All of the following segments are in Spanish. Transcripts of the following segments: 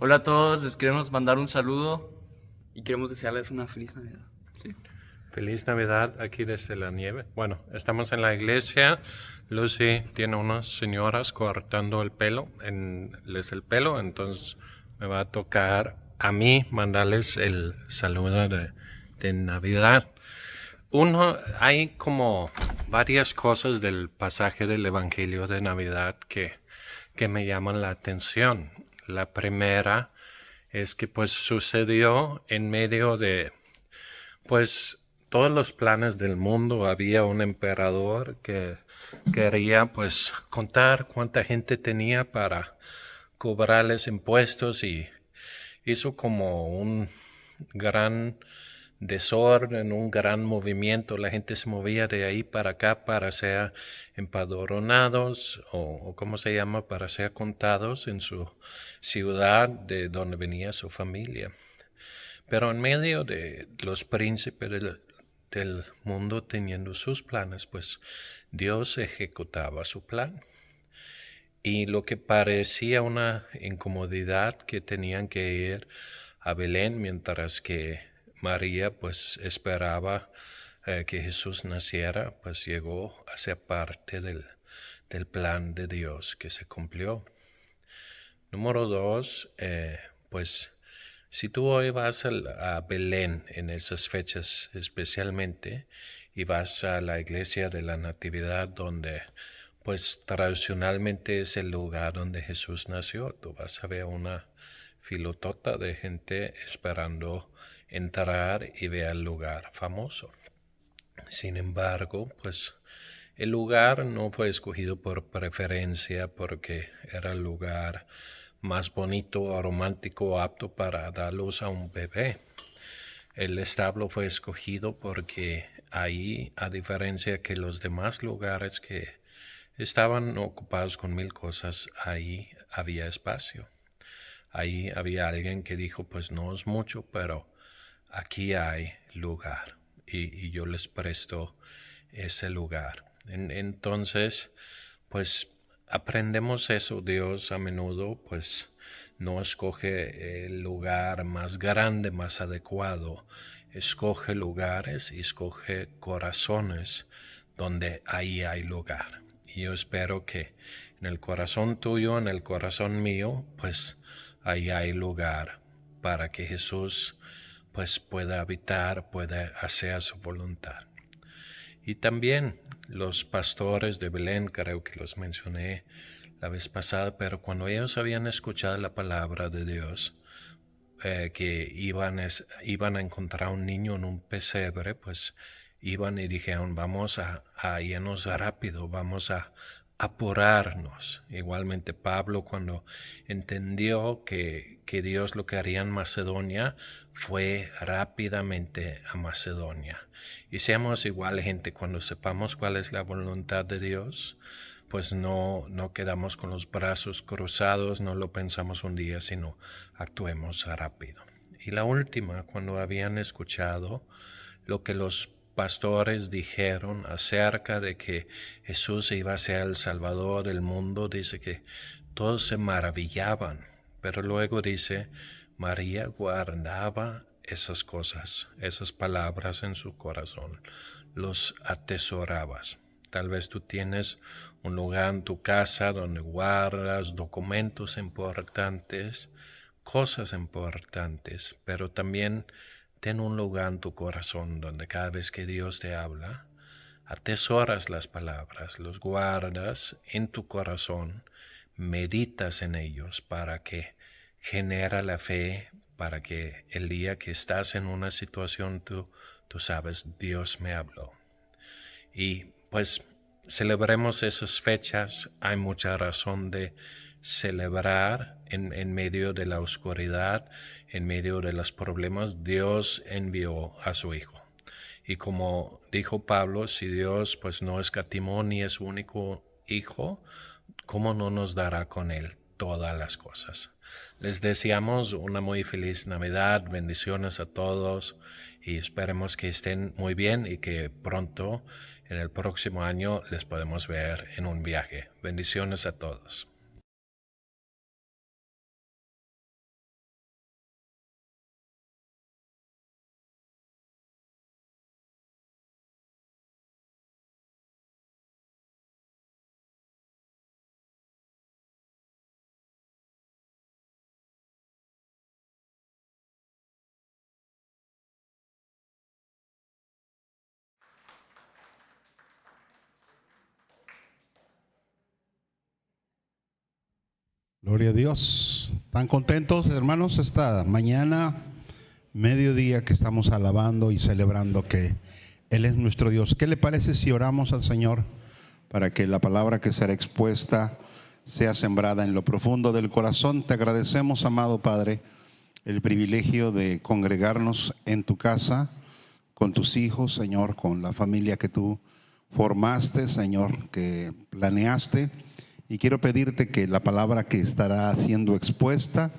Hola a todos, les queremos mandar un saludo. Y queremos desearles una feliz Navidad. Sí. Feliz Navidad aquí desde la nieve. Bueno, estamos en la iglesia. Lucy tiene unas señoras cortando el pelo, el pelo, entonces me va a tocar a mí mandarles el saludo de Navidad. Hay como varias cosas del pasaje del Evangelio de Navidad que me llaman la atención. La primera es que pues sucedió en medio de pues todos los planes del mundo. Había un emperador que quería pues contar cuánta gente tenía para cobrarles impuestos y hizo como un gran desorden, un gran movimiento. La gente se movía de ahí para acá para ser empadronados o ¿cómo se llama? Para ser contados en su ciudad de donde venía su familia. Pero en medio de los príncipes del mundo teniendo sus planes, pues Dios ejecutaba su plan. Y lo que parecía una incomodidad que tenían que ir a Belén mientras que María pues esperaba que Jesús naciera, pues llegó a ser parte del plan de Dios que se cumplió. Número dos, pues si tú hoy vas a Belén en esas fechas especialmente y vas a la iglesia de la Natividad donde pues tradicionalmente es el lugar donde Jesús nació, tú vas a ver una filotota de gente esperando entrar y ver el lugar famoso. Sin embargo, pues el lugar no fue escogido por preferencia porque era el lugar más bonito, romántico, apto para dar luz a un bebé. El establo fue escogido porque ahí, a diferencia que los demás lugares que estaban ocupados con mil cosas, ahí había espacio. Ahí había alguien que dijo, pues no es mucho, pero aquí hay lugar y yo les presto ese lugar. Entonces, pues aprendemos eso. Dios a menudo pues no escoge el lugar más grande, más adecuado. Escoge lugares y escoge corazones donde ahí hay lugar. Y yo espero que en el corazón tuyo, en el corazón mío, pues ahí hay lugar para que Jesús pues pueda habitar, pueda hacer su voluntad. Y también los pastores de Belén, creo que los mencioné la vez pasada, pero cuando ellos habían escuchado la palabra de Dios, que iban a encontrar un niño en un pesebre, pues iban y dijeron, vamos a irnos rápido, vamos a apurarnos. Igualmente Pablo, cuando entendió que Dios lo que haría en Macedonia, fue rápidamente a Macedonia. Y seamos igual, gente, cuando sepamos cuál es la voluntad de Dios, pues no quedamos con los brazos cruzados, no lo pensamos un día, sino actuemos rápido. Y la última, cuando habían escuchado lo que los pastores dijeron acerca de que Jesús iba a ser el Salvador del mundo, dice que todos se maravillaban, pero luego dice, María guardaba esas cosas, esas palabras en su corazón, los atesorabas. Tal vez tú tienes un lugar en tu casa donde guardas documentos importantes, cosas importantes, pero también ten un lugar en tu corazón donde cada vez que Dios te habla, atesoras las palabras, los guardas en tu corazón, meditas en ellos para que genera la fe, para que el día que estás en una situación tú sabes, Dios me habló. Y pues celebremos esas fechas. Hay mucha razón de celebrar en medio de la oscuridad, en medio de los problemas. Dios envió a su Hijo. Y como dijo Pablo, si Dios pues no escatimó ni es su único Hijo, ¿cómo no nos dará con Él todas las cosas? Les deseamos una muy feliz Navidad, bendiciones a todos y esperemos que estén muy bien y que pronto en el próximo año les podemos ver en un viaje. Bendiciones a todos. Gloria a Dios. ¿Están contentos, hermanos, esta mañana, mediodía, que estamos alabando y celebrando que Él es nuestro Dios? ¿Qué le parece si oramos al Señor para que la palabra que será expuesta sea sembrada en lo profundo del corazón? Te agradecemos, amado Padre, el privilegio de congregarnos en tu casa, con tus hijos, Señor, con la familia que tú formaste, Señor, que planeaste. Y quiero pedirte que la palabra que estará siendo expuesta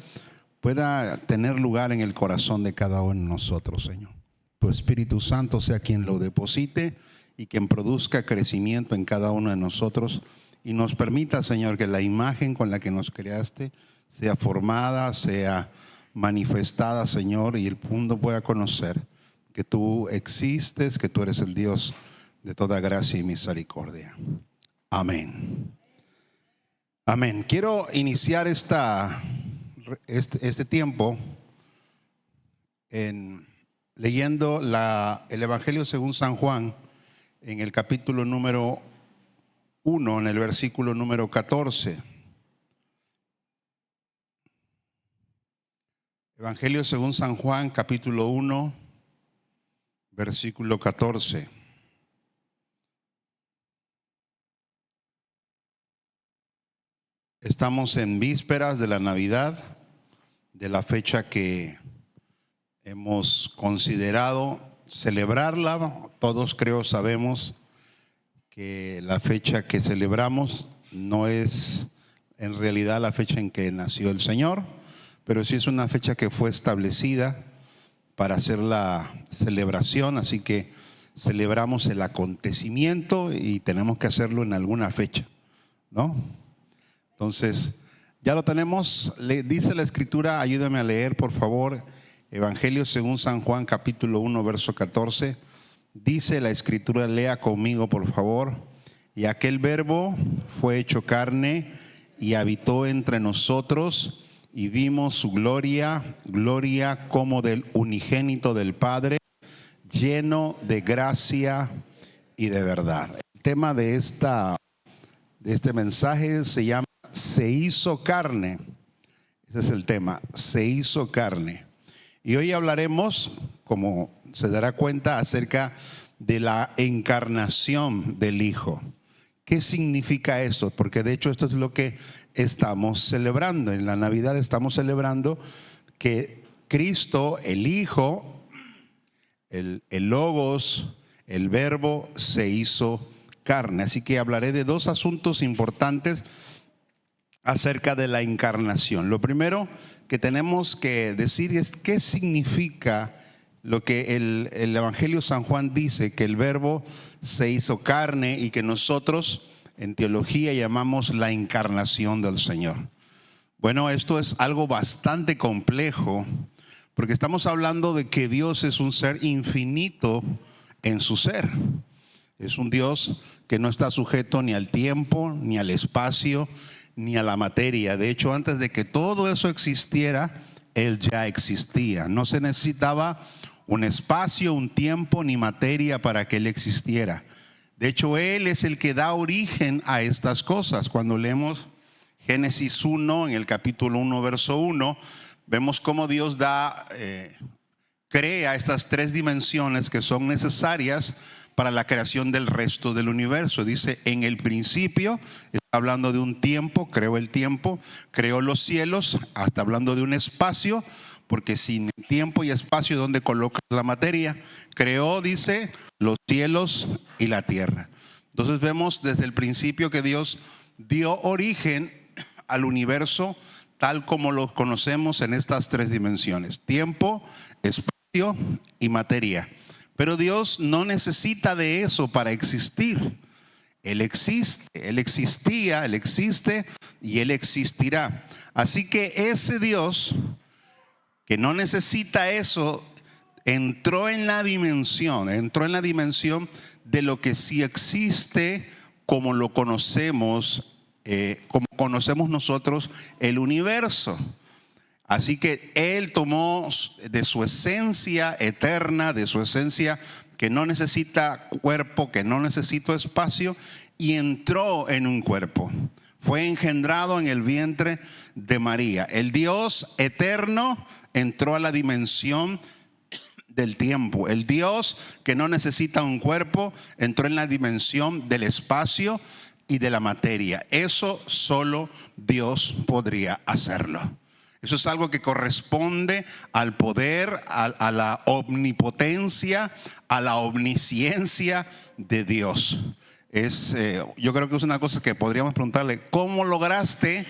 pueda tener lugar en el corazón de cada uno de nosotros, Señor. Tu Espíritu Santo sea quien lo deposite y quien produzca crecimiento en cada uno de nosotros y nos permita, Señor, que la imagen con la que nos creaste sea formada, sea manifestada, Señor, y el mundo pueda conocer que tú existes, que tú eres el Dios de toda gracia y misericordia. Amén. Amén. Quiero iniciar este tiempo leyendo el Evangelio según San Juan en el capítulo número 1, en el versículo número 14. Evangelio según San Juan, capítulo 1, versículo 14. Estamos en vísperas de la Navidad, de la fecha que hemos considerado celebrarla. Todos creo sabemos que la fecha que celebramos no es en realidad la fecha en que nació el Señor, pero sí es una fecha que fue establecida para hacer la celebración, así que celebramos el acontecimiento y tenemos que hacerlo en alguna fecha, ¿no? Entonces, ya lo tenemos. Dice la Escritura, ayúdame a leer, por favor, Evangelio según San Juan, capítulo 1, verso 14. Dice la Escritura, lea conmigo, por favor. Y aquel Verbo fue hecho carne y habitó entre nosotros, y vimos su gloria, gloria como del unigénito del Padre, lleno de gracia y de verdad. El tema de este mensaje se llama Se hizo carne. Ese es el tema, se hizo carne. Y hoy hablaremos, como se dará cuenta, acerca de la encarnación del Hijo. ¿Qué significa esto? Porque de hecho esto es lo que estamos celebrando. En la Navidad estamos celebrando que Cristo, el Hijo, el Logos, el Verbo, se hizo carne. Así que hablaré de dos asuntos importantes acerca de la encarnación. Lo primero que tenemos que decir es qué significa lo que el Evangelio San Juan dice, que el Verbo se hizo carne y que nosotros en teología llamamos la encarnación del Señor. Bueno, esto es algo bastante complejo porque estamos hablando de que Dios es un ser infinito en su ser. Es un Dios que no está sujeto ni al tiempo, ni al espacio, ni a la materia. De hecho, antes de que todo eso existiera, Él ya existía. No se necesitaba un espacio, un tiempo, ni materia para que Él existiera. De hecho, Él es el que da origen a estas cosas. Cuando leemos Génesis 1, en el capítulo 1, verso 1, vemos cómo Dios crea estas tres dimensiones que son necesarias para la creación del resto del universo. Dice, en el principio, está hablando de un tiempo, creó el tiempo, creó los cielos, hasta hablando de un espacio, porque sin tiempo y espacio, ¿dónde colocas la materia? Creó, dice, los cielos y la tierra. Entonces vemos desde el principio que Dios dio origen al universo tal como lo conocemos en estas tres dimensiones: tiempo, espacio y materia. Pero Dios no necesita de eso para existir. Él existe, Él existía, Él existe y Él existirá. Así que ese Dios que no necesita eso entró en la dimensión de lo que sí existe, como lo conocemos, como conocemos nosotros el universo. Así que Él tomó de su esencia eterna, de su esencia que no necesita cuerpo, que no necesita espacio, y entró en un cuerpo. Fue engendrado en el vientre de María. El Dios eterno entró a la dimensión del tiempo. El Dios que no necesita un cuerpo entró en la dimensión del espacio y de la materia. Eso solo Dios podría hacerlo. Eso es algo que corresponde al poder, a la omnipotencia, a la omnisciencia de Dios. Yo creo que es una cosa que podríamos preguntarle: ¿cómo lograste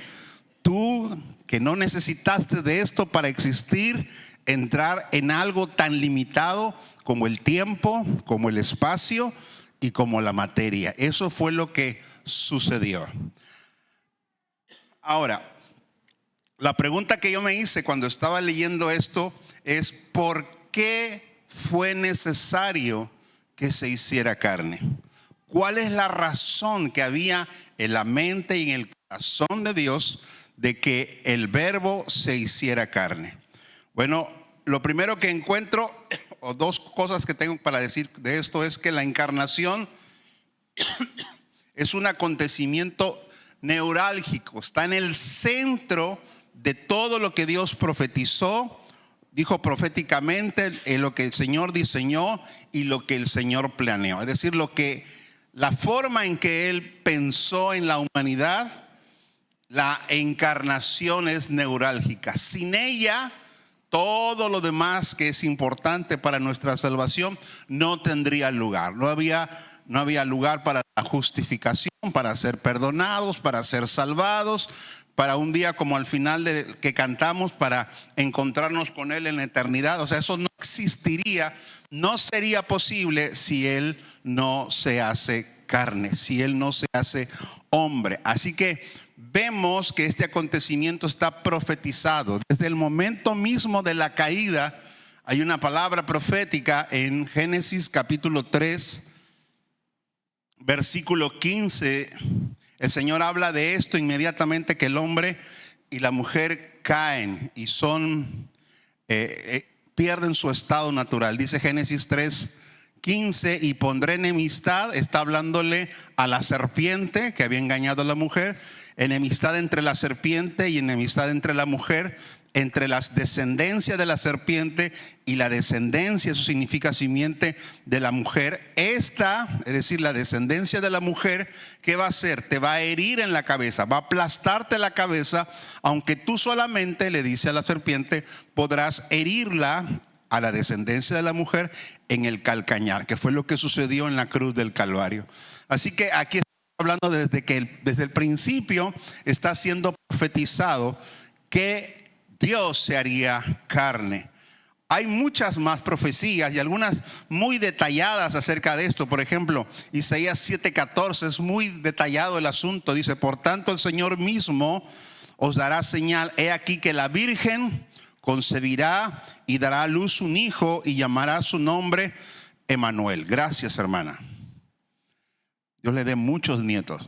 tú, que no necesitaste de esto para existir, entrar en algo tan limitado como el tiempo, como el espacio y como la materia? Eso fue lo que sucedió. Ahora, la pregunta que yo me hice cuando estaba leyendo esto es: ¿por qué fue necesario que se hiciera carne? ¿Cuál es la razón que había en la mente y en el corazón de Dios de que el Verbo se hiciera carne? Bueno, lo primero que encuentro, o dos cosas que tengo para decir de esto, es que la encarnación es un acontecimiento neurálgico, está en el centro de todo lo que Dios profetizó, dijo proféticamente, en lo que el Señor diseñó y lo que el Señor planeó. Es decir, la forma en que Él pensó en la humanidad, la encarnación es neurálgica. Sin ella, todo lo demás que es importante para nuestra salvación no tendría lugar. No había lugar para la justificación, para ser perdonados, para ser salvados, para un día como al final que cantamos, para encontrarnos con Él en la eternidad. O sea, eso no existiría, no sería posible si Él no se hace carne, si Él no se hace hombre. Así que vemos que este acontecimiento está profetizado. Desde el momento mismo de la caída hay una palabra profética en Génesis capítulo 3, versículo 15. El Señor habla de esto inmediatamente, que el hombre y la mujer caen y pierden su estado natural. Dice Génesis 3:15: y pondré enemistad, está hablándole a la serpiente que había engañado a la mujer, enemistad entre la serpiente y enemistad entre la mujer, entre las descendencias de la serpiente y la descendencia, eso significa simiente de la mujer. Esta, es decir, la descendencia de la mujer, ¿qué va a hacer? Te va a herir en la cabeza, va a aplastarte la cabeza, aunque tú solamente, le dice a la serpiente, podrás herirla, a la descendencia de la mujer, en el calcañar, que fue lo que sucedió en la cruz del Calvario. Así que aquí estamos hablando desde el principio está siendo profetizado que Dios se haría carne. Hay muchas más profecías y algunas muy detalladas acerca de esto. Por ejemplo, Isaías 7:14 es muy detallado el asunto. Dice: por tanto el Señor mismo os dará señal. He aquí que la Virgen concebirá y dará a luz un hijo y llamará su nombre Emmanuel. Gracias, hermana. Dios le dé muchos nietos.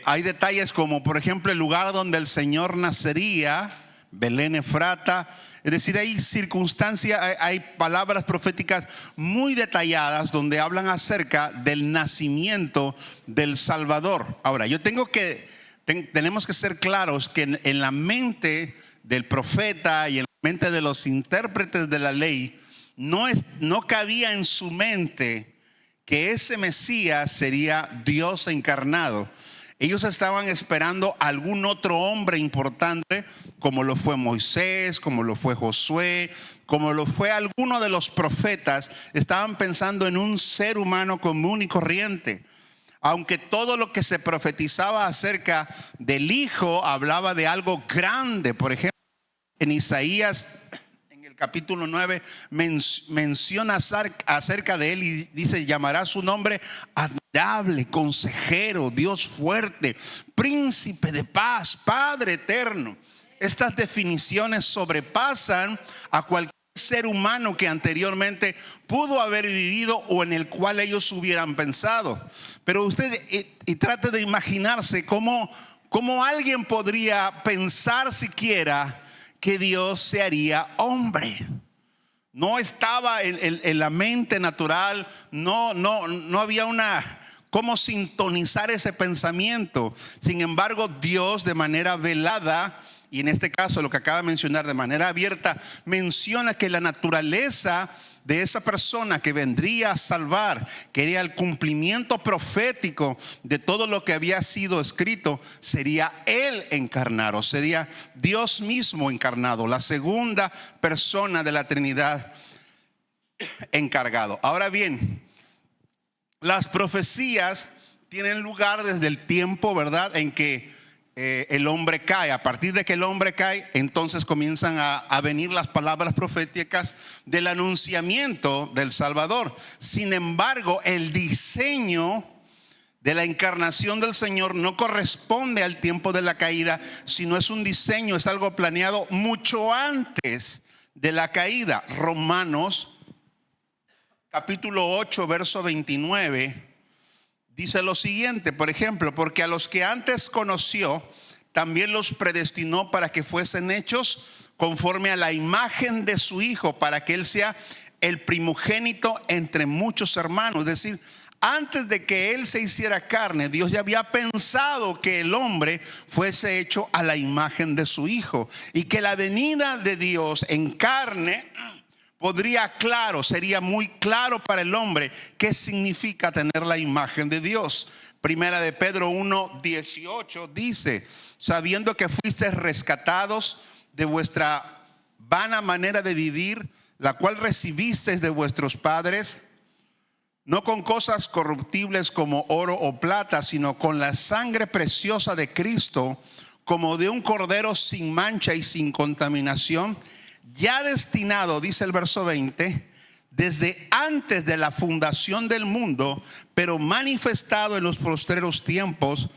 Hay detalles como, por ejemplo, el lugar donde el Señor nacería, Belén Efrata. Es decir, hay circunstancias, hay palabras proféticas muy detalladas donde hablan acerca del nacimiento del Salvador. Ahora, tenemos que ser claros que en la mente del profeta y en la mente de los intérpretes de la ley, no cabía en su mente que ese Mesías sería Dios encarnado. Ellos estaban esperando algún otro hombre importante, como lo fue Moisés, como lo fue Josué, como lo fue alguno de los profetas. Estaban pensando en un ser humano común y corriente. Aunque todo lo que se profetizaba acerca del Hijo hablaba de algo grande. Por ejemplo, en Isaías, en el capítulo 9, menciona acerca de él y dice: llamará su nombre admirable, consejero, Dios fuerte, príncipe de paz, Padre eterno. Estas definiciones sobrepasan a cualquier ser humano que anteriormente pudo haber vivido o en el cual ellos hubieran pensado. Pero usted y trate de imaginarse cómo alguien podría pensar siquiera que Dios se haría hombre. No estaba en la mente natural, no había cómo sintonizar ese pensamiento. Sin embargo, Dios de manera velada, y en este caso lo que acaba de mencionar de manera abierta, menciona que la naturaleza de esa persona que vendría a salvar, que era el cumplimiento profético de todo lo que había sido escrito, sería Él encarnado, sería Dios mismo encarnado, la segunda persona de la Trinidad encargado. Ahora bien, las profecías tienen lugar desde el tiempo, ¿verdad?, en que el hombre cae. A partir de que el hombre cae, entonces comienzan a venir las palabras proféticas del anunciamiento del Salvador. Sin embargo, el diseño de la encarnación del Señor no corresponde al tiempo de la caída, sino es un diseño, es algo planeado mucho antes de la caída. Romanos capítulo 8, verso 29 dice lo siguiente, por ejemplo: porque a los que antes conoció, también los predestinó para que fuesen hechos conforme a la imagen de su Hijo, para que Él sea el primogénito entre muchos hermanos. Es decir, antes de que Él se hiciera carne, Dios ya había pensado que el hombre fuese hecho a la imagen de su Hijo, y que la venida de Dios en carne sería muy claro para el hombre qué significa tener la imagen de Dios. Primera de Pedro 1:18 dice: sabiendo que fuisteis rescatados de vuestra vana manera de vivir, la cual recibisteis de vuestros padres, no con cosas corruptibles como oro o plata, sino con la sangre preciosa de Cristo, como de un cordero sin mancha y sin contaminación, ya destinado, dice el verso 20, desde antes de la fundación del mundo, pero manifestado en los postreros tiempos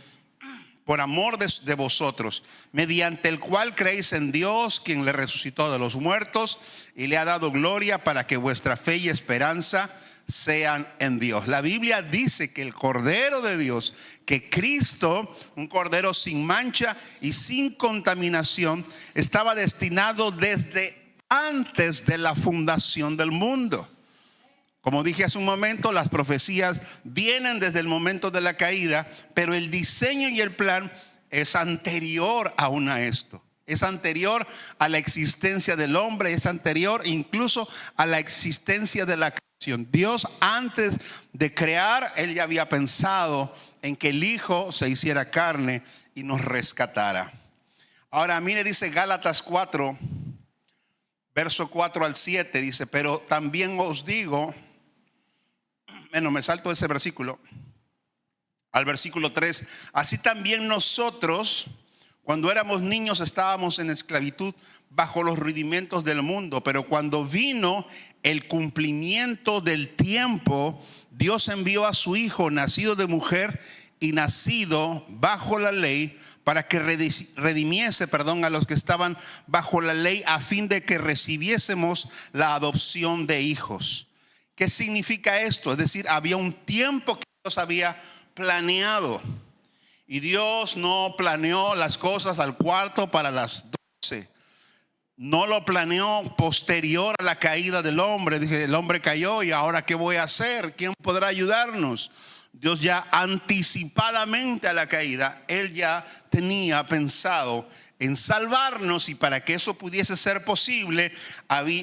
por amor de vosotros, mediante el cual creéis en Dios, quien le resucitó de los muertos y le ha dado gloria, para que vuestra fe y esperanza sean en Dios. La Biblia dice que el Cordero de Dios, que Cristo, un Cordero sin mancha y sin contaminación, estaba destinado desde antes de la fundación del mundo. Como dije hace un momento, las profecías vienen desde el momento de la caída, pero el diseño y el plan es anterior aún a esto. Es anterior a la existencia del hombre, es anterior incluso a la existencia de la creación. Dios, antes de crear, Él ya había pensado en que el Hijo se hiciera carne y nos rescatara. Ahora mire, dice Gálatas 4, verso 4 al 7, dice: pero también os digo, me salto ese versículo al versículo 3, así también nosotros, cuando éramos niños, estábamos en esclavitud bajo los rudimentos del mundo, pero cuando vino el cumplimiento del tiempo, Dios envió a su Hijo, nacido de mujer y nacido bajo la ley, para que redimiese a los que estaban bajo la ley, a fin de que recibiésemos la adopción de hijos. ¿Qué significa esto? Es decir, había un tiempo que Dios había planeado, y Dios no planeó las cosas al cuarto para las 12. No lo planeó posterior a la caída del hombre. Dije, el hombre cayó y ahora ¿qué voy a hacer? ¿Quién podrá ayudarnos? Dios ya anticipadamente a la caída, Él ya tenía pensado en salvarnos, y para que eso pudiese ser posible,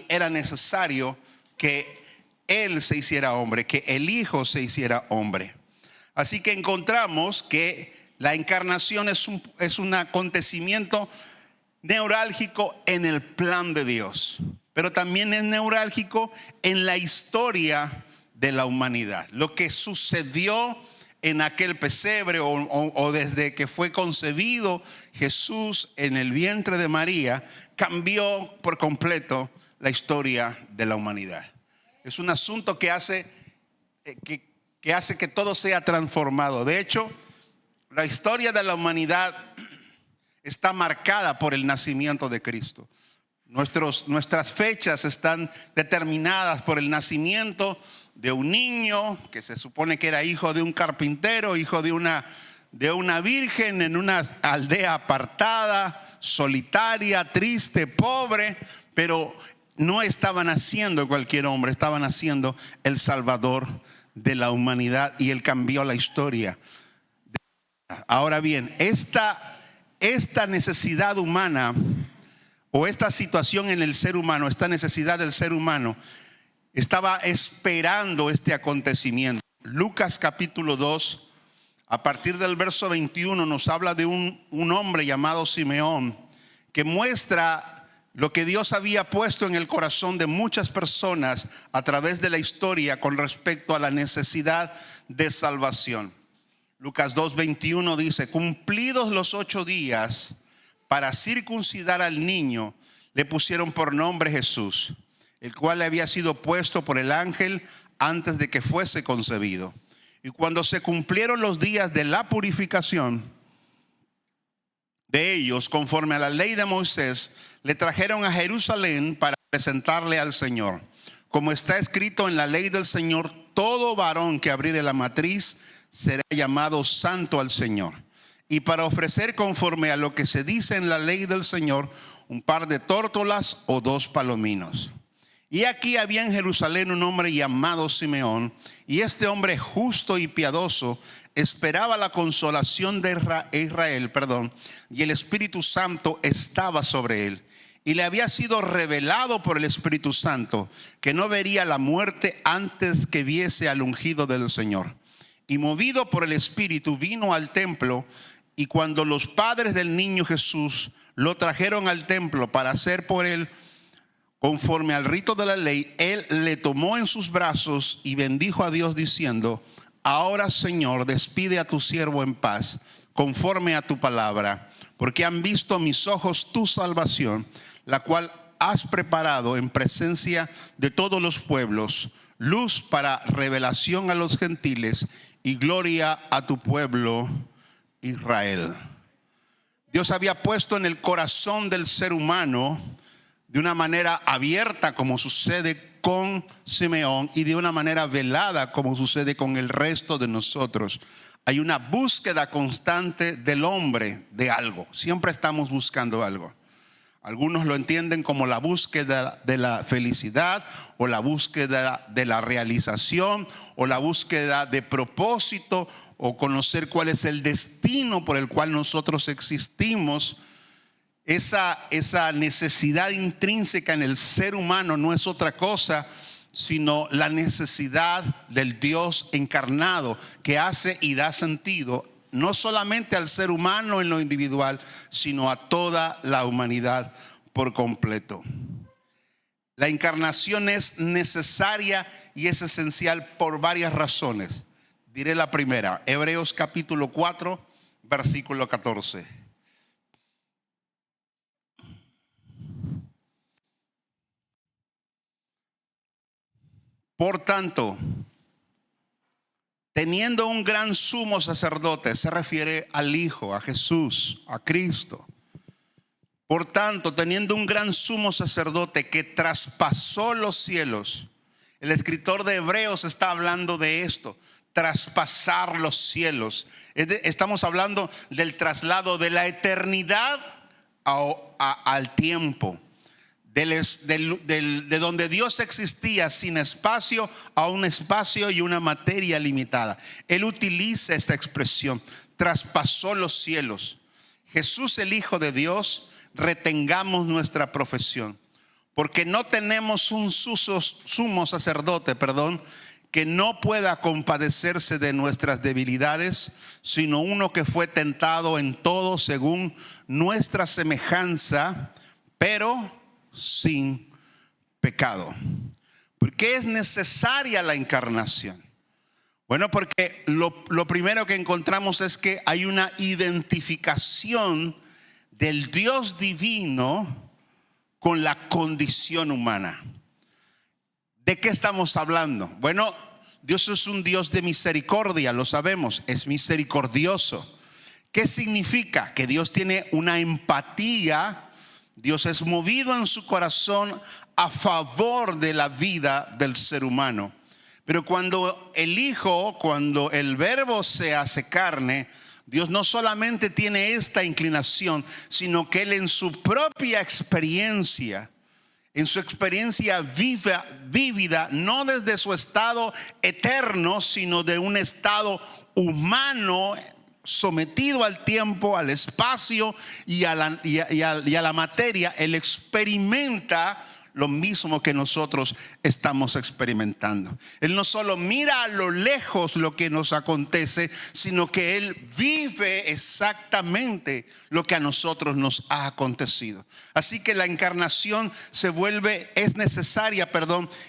era necesario que Él se hiciera hombre, que el Hijo se hiciera hombre. Así que encontramos que la encarnación es un acontecimiento neurálgico en el plan de Dios, pero también es neurálgico en la historia de la humanidad. Lo que sucedió en aquel pesebre o desde que fue concebido Jesús en el vientre de María, cambió por completo la historia de la humanidad. Es un asunto que hace que todo sea transformado. De hecho, la historia de la humanidad está marcada por el nacimiento de Cristo. Nuestras fechas están determinadas por el nacimiento de un niño que se supone que era hijo de un carpintero, hijo de una virgen en una aldea apartada, solitaria, triste, pobre, pero no estaban haciendo cualquier hombre, estaban haciendo el Salvador de la humanidad, y Él cambió la historia. Ahora bien, esta necesidad humana, o esta situación en el ser humano, esta necesidad del ser humano, estaba esperando este acontecimiento. Lucas capítulo 2, a partir del verso 21, nos habla de un hombre llamado Simeón, que muestra lo que Dios había puesto en el corazón de muchas personas a través de la historia con respecto a la necesidad de salvación. Lucas 2:21 dice: cumplidos los 8 días para circuncidar al niño, le pusieron por nombre Jesús, el cual le había sido puesto por el ángel antes de que fuese concebido. Y cuando se cumplieron los días de la purificación de ellos, conforme a la ley de Moisés, le trajeron a Jerusalén para presentarle al Señor. Como está escrito en la ley del Señor, todo varón que abriere la matriz será llamado santo al Señor. Y para ofrecer conforme a lo que se dice en la ley del Señor, un par de tórtolas o 2 palominos. Y aquí había en Jerusalén un hombre llamado Simeón, y este hombre justo y piadoso esperaba la consolación de Israel, y el Espíritu Santo estaba sobre él. Y le había sido revelado por el Espíritu Santo que no vería la muerte antes que viese al ungido del Señor. Y movido por el Espíritu vino al templo, y cuando los padres del niño Jesús lo trajeron al templo para hacer por él conforme al rito de la ley, él le tomó en sus brazos y bendijo a Dios diciendo: ahora, Señor, despide a tu siervo en paz, conforme a tu palabra, porque han visto mis ojos tu salvación, la cual has preparado en presencia de todos los pueblos, luz para revelación a los gentiles y gloria a tu pueblo Israel. Dios había puesto en el corazón del ser humano, de una manera abierta como sucede con Simeón, y de una manera velada como sucede con el resto de nosotros, hay una búsqueda constante del hombre de algo. Siempre estamos buscando algo. Algunos lo entienden como la búsqueda de la felicidad, o la búsqueda de la realización, o la búsqueda de propósito, o conocer cuál es el destino por el cual nosotros existimos. Esa necesidad intrínseca en el ser humano no es otra cosa sino la necesidad del Dios encarnado, que hace y da sentido no solamente al ser humano en lo individual, sino a toda la humanidad por completo. La encarnación es necesaria y es esencial por varias razones. Diré la primera: Hebreos capítulo 4, versículo 14. Por tanto, teniendo un gran sumo sacerdote, se refiere al Hijo, a Jesús, a Cristo. Por tanto, teniendo un gran sumo sacerdote que traspasó los cielos. El escritor de Hebreos está hablando de esto: traspasar los cielos. Estamos hablando del traslado de la eternidad al tiempo. De donde Dios existía sin espacio a un espacio y una materia limitada. Él utiliza esta expresión: traspasó los cielos. Jesús, el Hijo de Dios, retengamos nuestra profesión, porque no tenemos un sumo sacerdote, que no pueda compadecerse de nuestras debilidades, sino uno que fue tentado en todo según nuestra semejanza, pero sin pecado. ¿Por qué es necesaria la encarnación? Bueno, porque lo primero que encontramos es que hay una identificación del Dios divino con la condición humana. ¿De qué estamos hablando? Bueno, Dios es un Dios de misericordia, lo sabemos, es misericordioso. ¿Qué significa? Que Dios tiene una empatía. Dios es movido en su corazón a favor de la vida del ser humano. Pero cuando el Hijo, cuando el Verbo se hace carne, Dios no solamente tiene esta inclinación, sino que Él en su propia experiencia, en su experiencia vívida, no desde su estado eterno, sino de un estado humano sometido al tiempo, al espacio y a la materia, Él experimenta lo mismo que nosotros estamos experimentando. Él no solo mira a lo lejos lo que nos acontece, sino que Él vive exactamente lo que a nosotros nos ha acontecido. Así que la encarnación es necesaria,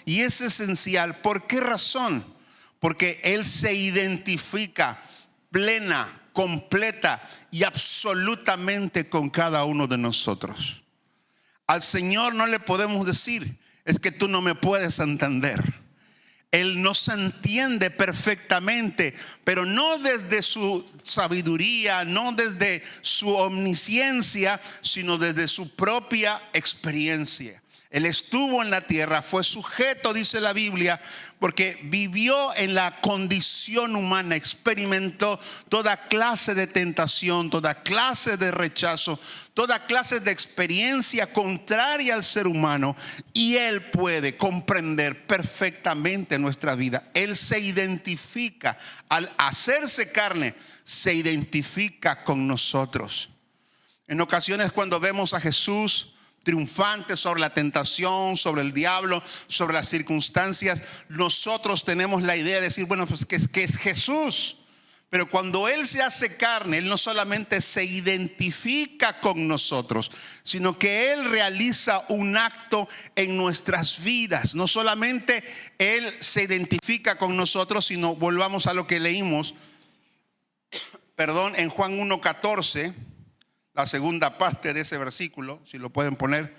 y es esencial. ¿Por qué razón? Porque Él se identifica plena, completa y absolutamente con cada uno de nosotros. Al Señor no le podemos decir, es que tú no me puedes entender. Él nos entiende perfectamente, pero no desde su sabiduría, no desde su omnisciencia, sino desde su propia experiencia. Él estuvo en la tierra, fue sujeto, dice la Biblia, porque vivió en la condición humana, experimentó toda clase de tentación, toda clase de rechazo, toda clase de experiencia contraria al ser humano, y Él puede comprender perfectamente nuestra vida. Él se identifica, al hacerse carne, se identifica con nosotros. En ocasiones, cuando vemos a Jesús triunfante sobre la tentación, sobre el diablo, sobre las circunstancias, nosotros tenemos la idea de decir, bueno, pues que es Jesús. Pero cuando Él se hace carne, Él no solamente se identifica con nosotros, sino que Él realiza un acto en nuestras vidas. No solamente Él se identifica con nosotros, sino, volvamos a lo que leímos, en Juan 1:14. La segunda parte de ese versículo, si lo pueden poner.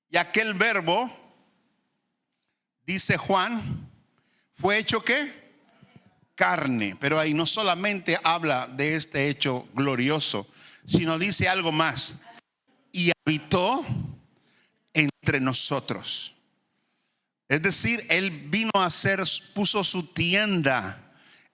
Y aquel verbo, dice Juan, fue hecho ¿qué? Carne. Pero ahí no solamente habla de este hecho glorioso, sino dice algo más. Y habitó entre nosotros. Es decir, Él vino a puso su tienda.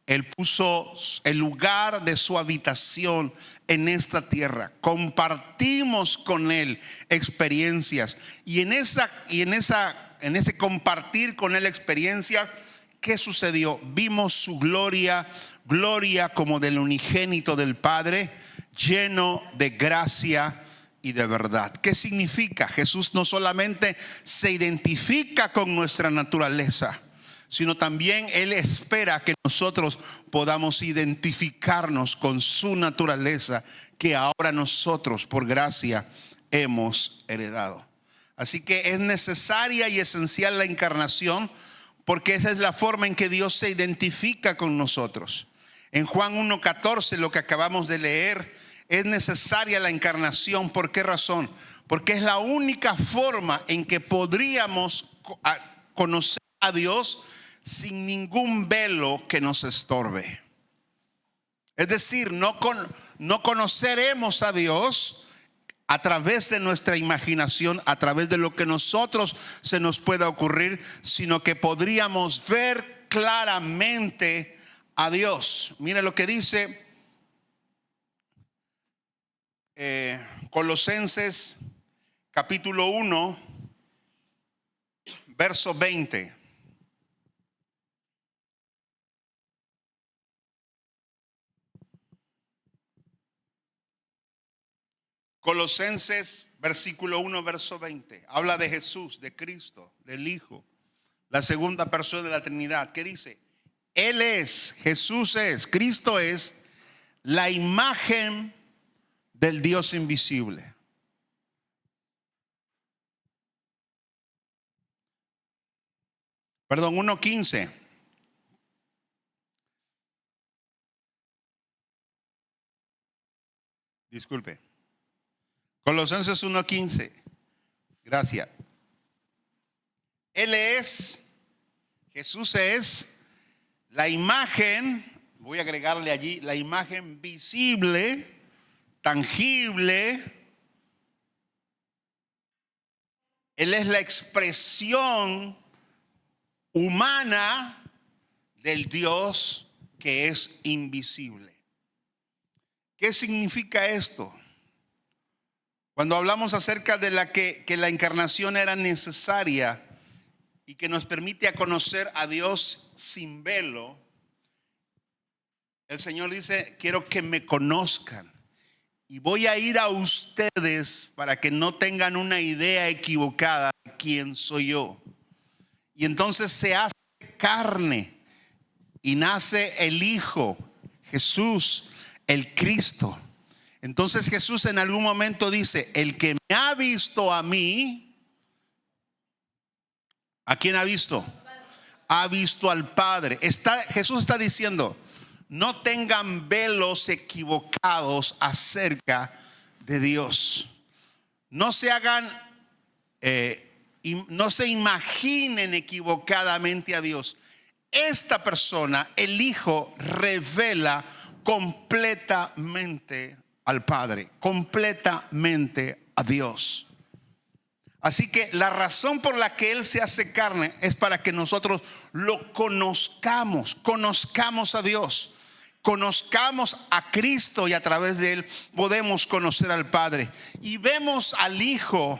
Él puso el lugar de su habitación en esta tierra. Compartimos con Él experiencias. Y en ese compartir con Él experiencias, ¿qué sucedió? Vimos su gloria como del unigénito del Padre, lleno de gracia y de verdad. ¿Qué significa? Jesús no solamente se identifica con nuestra naturaleza, sino también Él espera que nosotros podamos identificarnos con su naturaleza, que ahora nosotros por gracia hemos heredado. Así que es necesaria y esencial la encarnación, porque esa es la forma en que Dios se identifica con nosotros. En Juan 1:14, lo que acabamos de leer, es necesaria la encarnación. ¿Por qué razón? Porque es la única forma en que podríamos conocer a Dios sin ningún velo que nos estorbe. Es decir, no conoceremos a Dios a través de nuestra imaginación, a través de lo que nosotros se nos pueda ocurrir, sino que podríamos ver claramente a Dios. Mire lo que dice Colosenses capítulo 1, verso 20. Colosenses versículo 1, verso 20. Habla de Jesús, de Cristo, del Hijo, la segunda persona de la Trinidad. ¿Qué dice? Él es, Jesús es, Cristo es la imagen del Dios invisible. Perdón, 1:15. Disculpe. Colosenses 1:15. Gracias. Él es, Jesús es la imagen, voy a agregarle allí, la imagen visible, tangible. Él es la expresión humana del Dios que es invisible. ¿Qué significa esto? Cuando hablamos acerca de que la encarnación era necesaria y que nos permite conocer a Dios sin velo, el Señor dice: quiero que me conozcan y voy a ir a ustedes para que no tengan una idea equivocada de quién soy yo. Y entonces se hace carne y nace el Hijo, Jesús, el Cristo. Entonces Jesús en algún momento dice: el que me ha visto a mí, ¿a quién ha visto? Ha visto al Padre. Jesús está diciendo: no tengan velos equivocados acerca de Dios. No se hagan, no se imaginen equivocadamente a Dios. Esta persona, el Hijo, revela completamente al Padre, completamente a Dios. Así que la razón por la que Él se hace carne es para que nosotros lo conozcamos, conozcamos a Dios, conozcamos a Cristo, y a través de Él podemos conocer al Padre. Y vemos al Hijo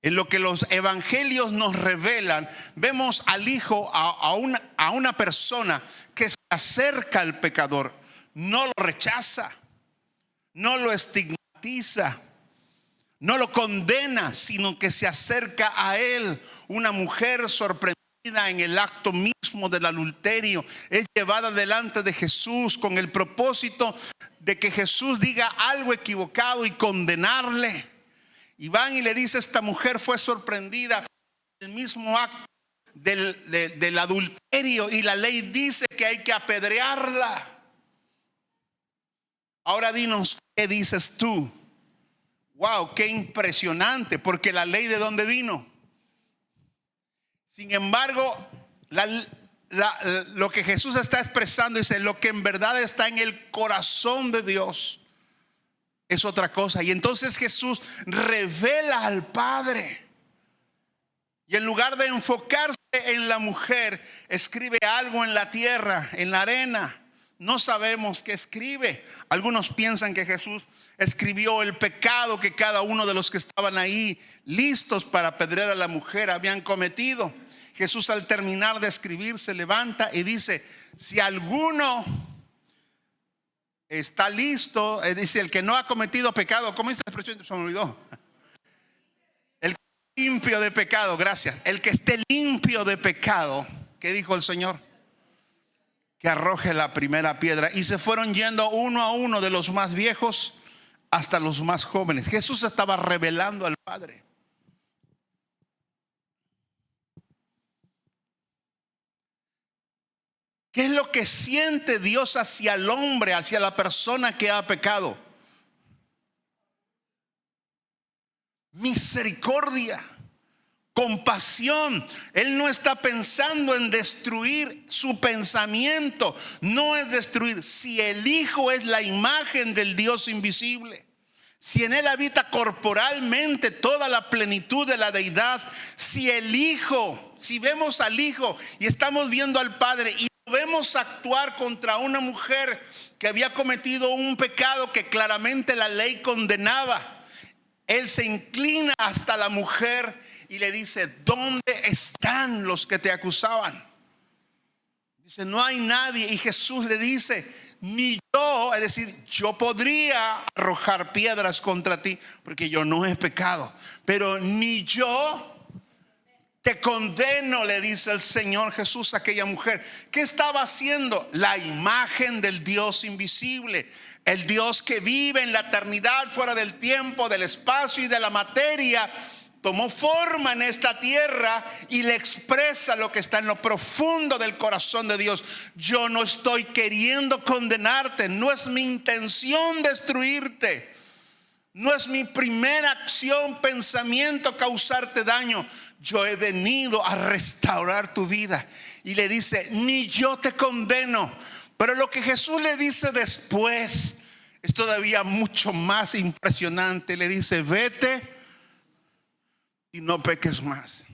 en lo que los evangelios nos revelan. Vemos al Hijo a una persona que se acerca al pecador, no lo rechaza, no lo estigmatiza, no lo condena, sino que se acerca a él. Una mujer sorprendida en el acto mismo del adulterio es llevada delante de Jesús con el propósito de que Jesús diga algo equivocado y condenarle. Y van y le dice: esta mujer fue sorprendida en el mismo acto del adulterio, y la ley dice que hay que apedrearla. Ahora dinos, ¿qué dices tú? Wow, qué impresionante, porque la ley, ¿de dónde vino? Sin embargo, lo que Jesús está expresando, dice: lo que en verdad está en el corazón de Dios es otra cosa. Y entonces Jesús revela al Padre, y en lugar de enfocarse en la mujer, escribe algo en la tierra, en la arena. No sabemos qué escribe. Algunos piensan que Jesús escribió el pecado que cada uno de los que estaban ahí listos para apedrear a la mujer habían cometido. Jesús, al terminar de escribir, se levanta y dice: si alguno está listo, dice, el que no ha cometido pecado, ¿cómo dice la expresión? Se me olvidó. El que esté limpio de pecado, gracias. El que esté limpio de pecado, ¿qué dijo el Señor? Que arroje la primera piedra. Y se fueron yendo uno a uno, de los más viejos hasta los más jóvenes. Jesús estaba revelando al Padre. ¿Qué es lo que siente Dios hacia el hombre, hacia la persona que ha pecado? Misericordia, compasión. Él no está pensando en destruir. Su pensamiento no es destruir. Si el Hijo es la imagen del Dios invisible, si en Él habita corporalmente toda la plenitud de la deidad, si el Hijo, si vemos al Hijo y estamos viendo al Padre y lo vemos actuar contra una mujer que había cometido un pecado que claramente la ley condenaba, Él se inclina hasta la mujer y le dice: ¿dónde están los que te acusaban? Dice: no hay nadie. Y Jesús le dice: ni yo, es decir, yo podría arrojar piedras contra ti porque yo no he pecado, pero ni yo te condeno, le dice el Señor Jesús a aquella mujer. ¿Qué estaba haciendo? La imagen del Dios invisible, el Dios que vive en la eternidad, fuera del tiempo, del espacio y de la materia, tomó forma en esta tierra y le expresa lo que está en lo profundo del corazón de Dios. Yo no estoy queriendo condenarte, no es mi intención destruirte, no es mi primera acción, pensamiento causarte daño. Yo he venido a restaurar tu vida. Y le dice: ni yo te condeno. Pero lo que Jesús le dice después es todavía mucho más impresionante. Le dice: vete y no peques más.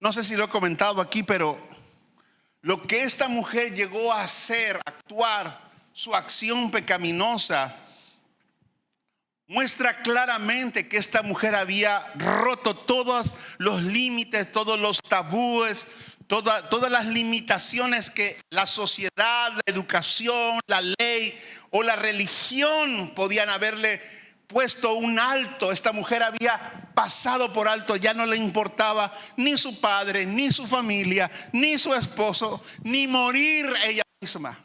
No sé si lo he comentado aquí, pero lo que esta mujer llegó a hacer, actuar, su acción pecaminosa, muestra claramente que esta mujer había roto todos los límites, todos los tabúes, todas las limitaciones que la sociedad, la educación, la ley o la religión podían haberle puesto un alto. Esta mujer había pasado por alto, ya no le importaba ni su padre, ni su familia, ni su esposo, ni morir ella misma,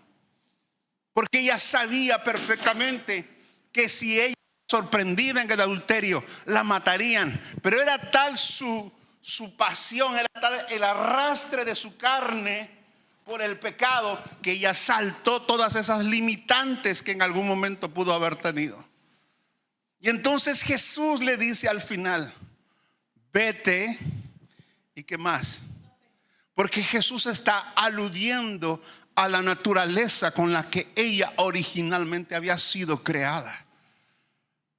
porque ella sabía perfectamente que si ella sorprendida en el adulterio la matarían. Pero era tal su pasión, era tal el arrastre de su carne por el pecado, que ella saltó todas esas limitantes que en algún momento pudo haber tenido. Y entonces Jesús le dice al final: vete. ¿Y qué más? Porque Jesús está aludiendo a la naturaleza con la que ella originalmente había sido creada.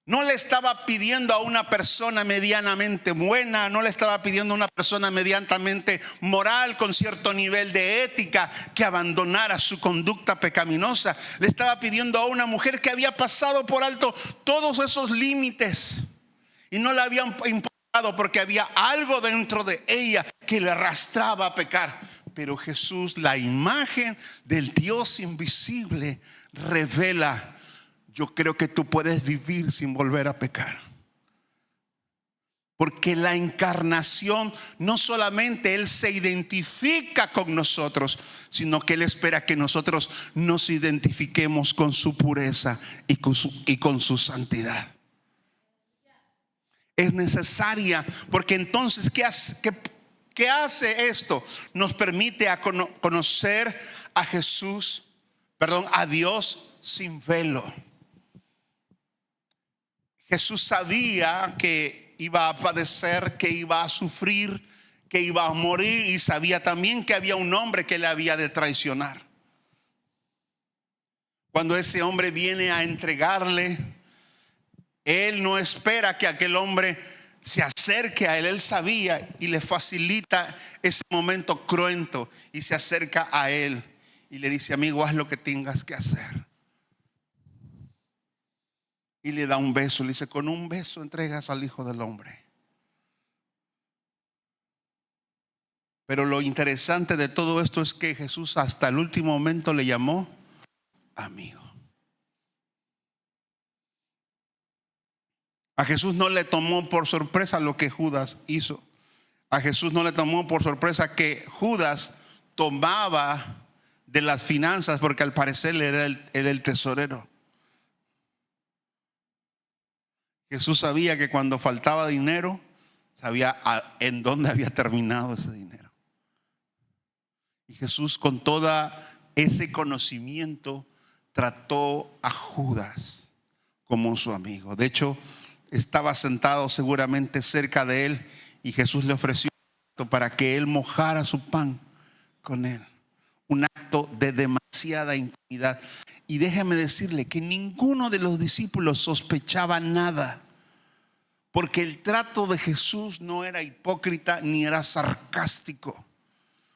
No le estaba pidiendo a una persona medianamente buena, no le estaba pidiendo a una persona medianamente moral, con cierto nivel de ética, que abandonara su conducta pecaminosa. Le estaba pidiendo a una mujer que había pasado por alto todos esos límites y no le habían importado, porque había algo dentro de ella que le arrastraba a pecar. Pero Jesús, la imagen del Dios invisible, revela: yo creo que tú puedes vivir sin volver a pecar. Porque la encarnación, no solamente Él se identifica con nosotros, sino que Él espera que nosotros nos identifiquemos con su pureza y con su santidad. Es necesaria, porque entonces ¿qué hace esto? Nos permite conocer a Jesús, a Dios sin velo. Jesús sabía que iba a padecer, que iba a sufrir, que iba a morir, y sabía también que había un hombre que le había de traicionar. Cuando ese hombre viene a entregarle, Él no espera que aquel hombre se acerque a Él. Él sabía y le facilita ese momento cruento, y se acerca a Él y le dice: amigo, haz lo que tengas que hacer. Y le da un beso. Le dice: con un beso entregas al Hijo del Hombre. Pero lo interesante de todo esto es que Jesús hasta el último momento le llamó amigo. A Jesús no le tomó por sorpresa lo que Judas hizo. A Jesús no le tomó por sorpresa que Judas tomaba de las finanzas, porque al parecer era el tesorero. Jesús sabía que cuando faltaba dinero, sabía en dónde había terminado ese dinero. Y Jesús, con todo ese conocimiento, trató a Judas como su amigo. De hecho, estaba sentado seguramente cerca de él, y Jesús le ofreció para que él mojara su pan con él. Un acto de demasiada intimidad. Y déjeme decirle que ninguno de los discípulos sospechaba nada, porque el trato de Jesús no era hipócrita ni era sarcástico.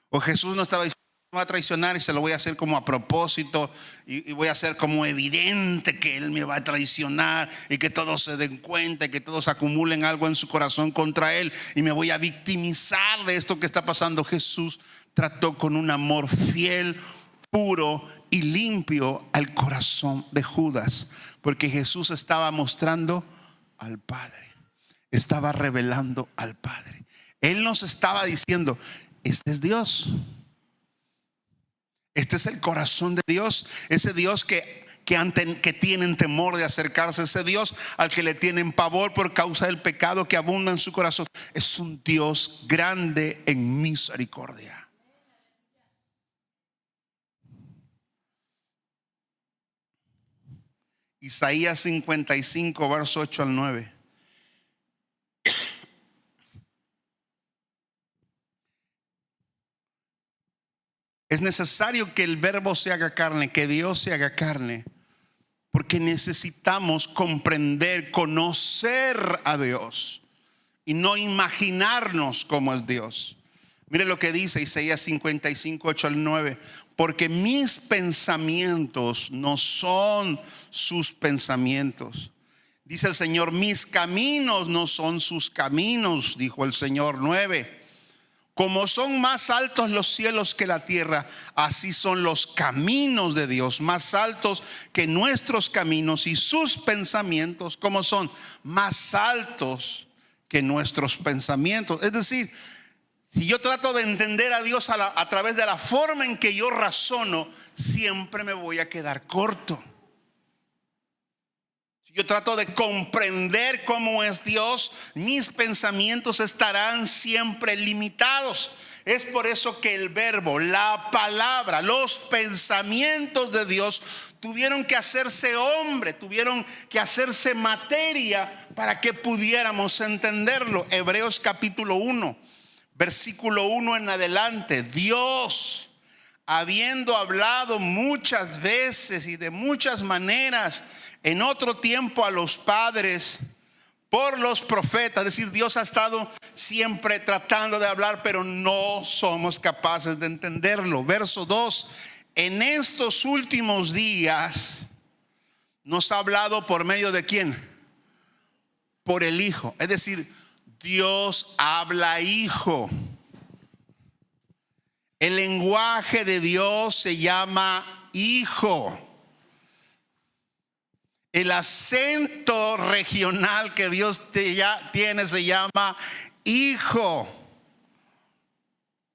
O Jesús no estaba diciendo: me va a traicionar y se lo voy a hacer como a propósito, y voy a hacer como evidente que Él me va a traicionar, y que todos se den cuenta, y que todos acumulen algo en su corazón contra Él, y me voy a victimizar de esto que está pasando. Jesús trató con un amor fiel, puro y limpio al corazón de Judas, porque Jesús estaba mostrando al Padre, estaba revelando al Padre. Él nos estaba diciendo: este es Dios, este es el corazón de Dios, ese Dios que tienen temor de acercarse, ese Dios al que le tienen pavor por causa del pecado que abunda en su corazón. Es un Dios grande en misericordia. Isaías 55, verso 8 al 9. Es necesario que el Verbo se haga carne, que Dios se haga carne, porque necesitamos comprender, conocer a Dios, y no imaginarnos cómo es Dios. Mire lo que dice Isaías 55, 8 al 9. Porque mis pensamientos no son sus pensamientos. Dice el Señor, mis caminos no son sus caminos, dijo el Señor. 9. Como son más altos los cielos que la tierra, así son los caminos de Dios, más altos que nuestros caminos, y sus pensamientos, como son más altos que nuestros pensamientos. Es decir, si yo trato de entender a Dios a través de la forma en que yo razono, siempre me voy a quedar corto. Yo trato de comprender cómo es Dios, mis pensamientos estarán siempre limitados. Es por eso que el verbo, la palabra, los pensamientos de Dios tuvieron que hacerse hombre, tuvieron que hacerse materia para que pudiéramos entenderlo. Hebreos capítulo 1, versículo 1 en adelante. Dios, habiendo hablado muchas veces y de muchas maneras en otro tiempo a los padres por los profetas, es decir, Dios ha estado siempre tratando de hablar, pero no somos capaces de entenderlo. Verso 2, en estos últimos días nos ha hablado por medio de ¿quién? Por el Hijo. Es decir, Dios habla hijo. El lenguaje de Dios se llama hijo. El acento regional que Dios tiene se llama hijo.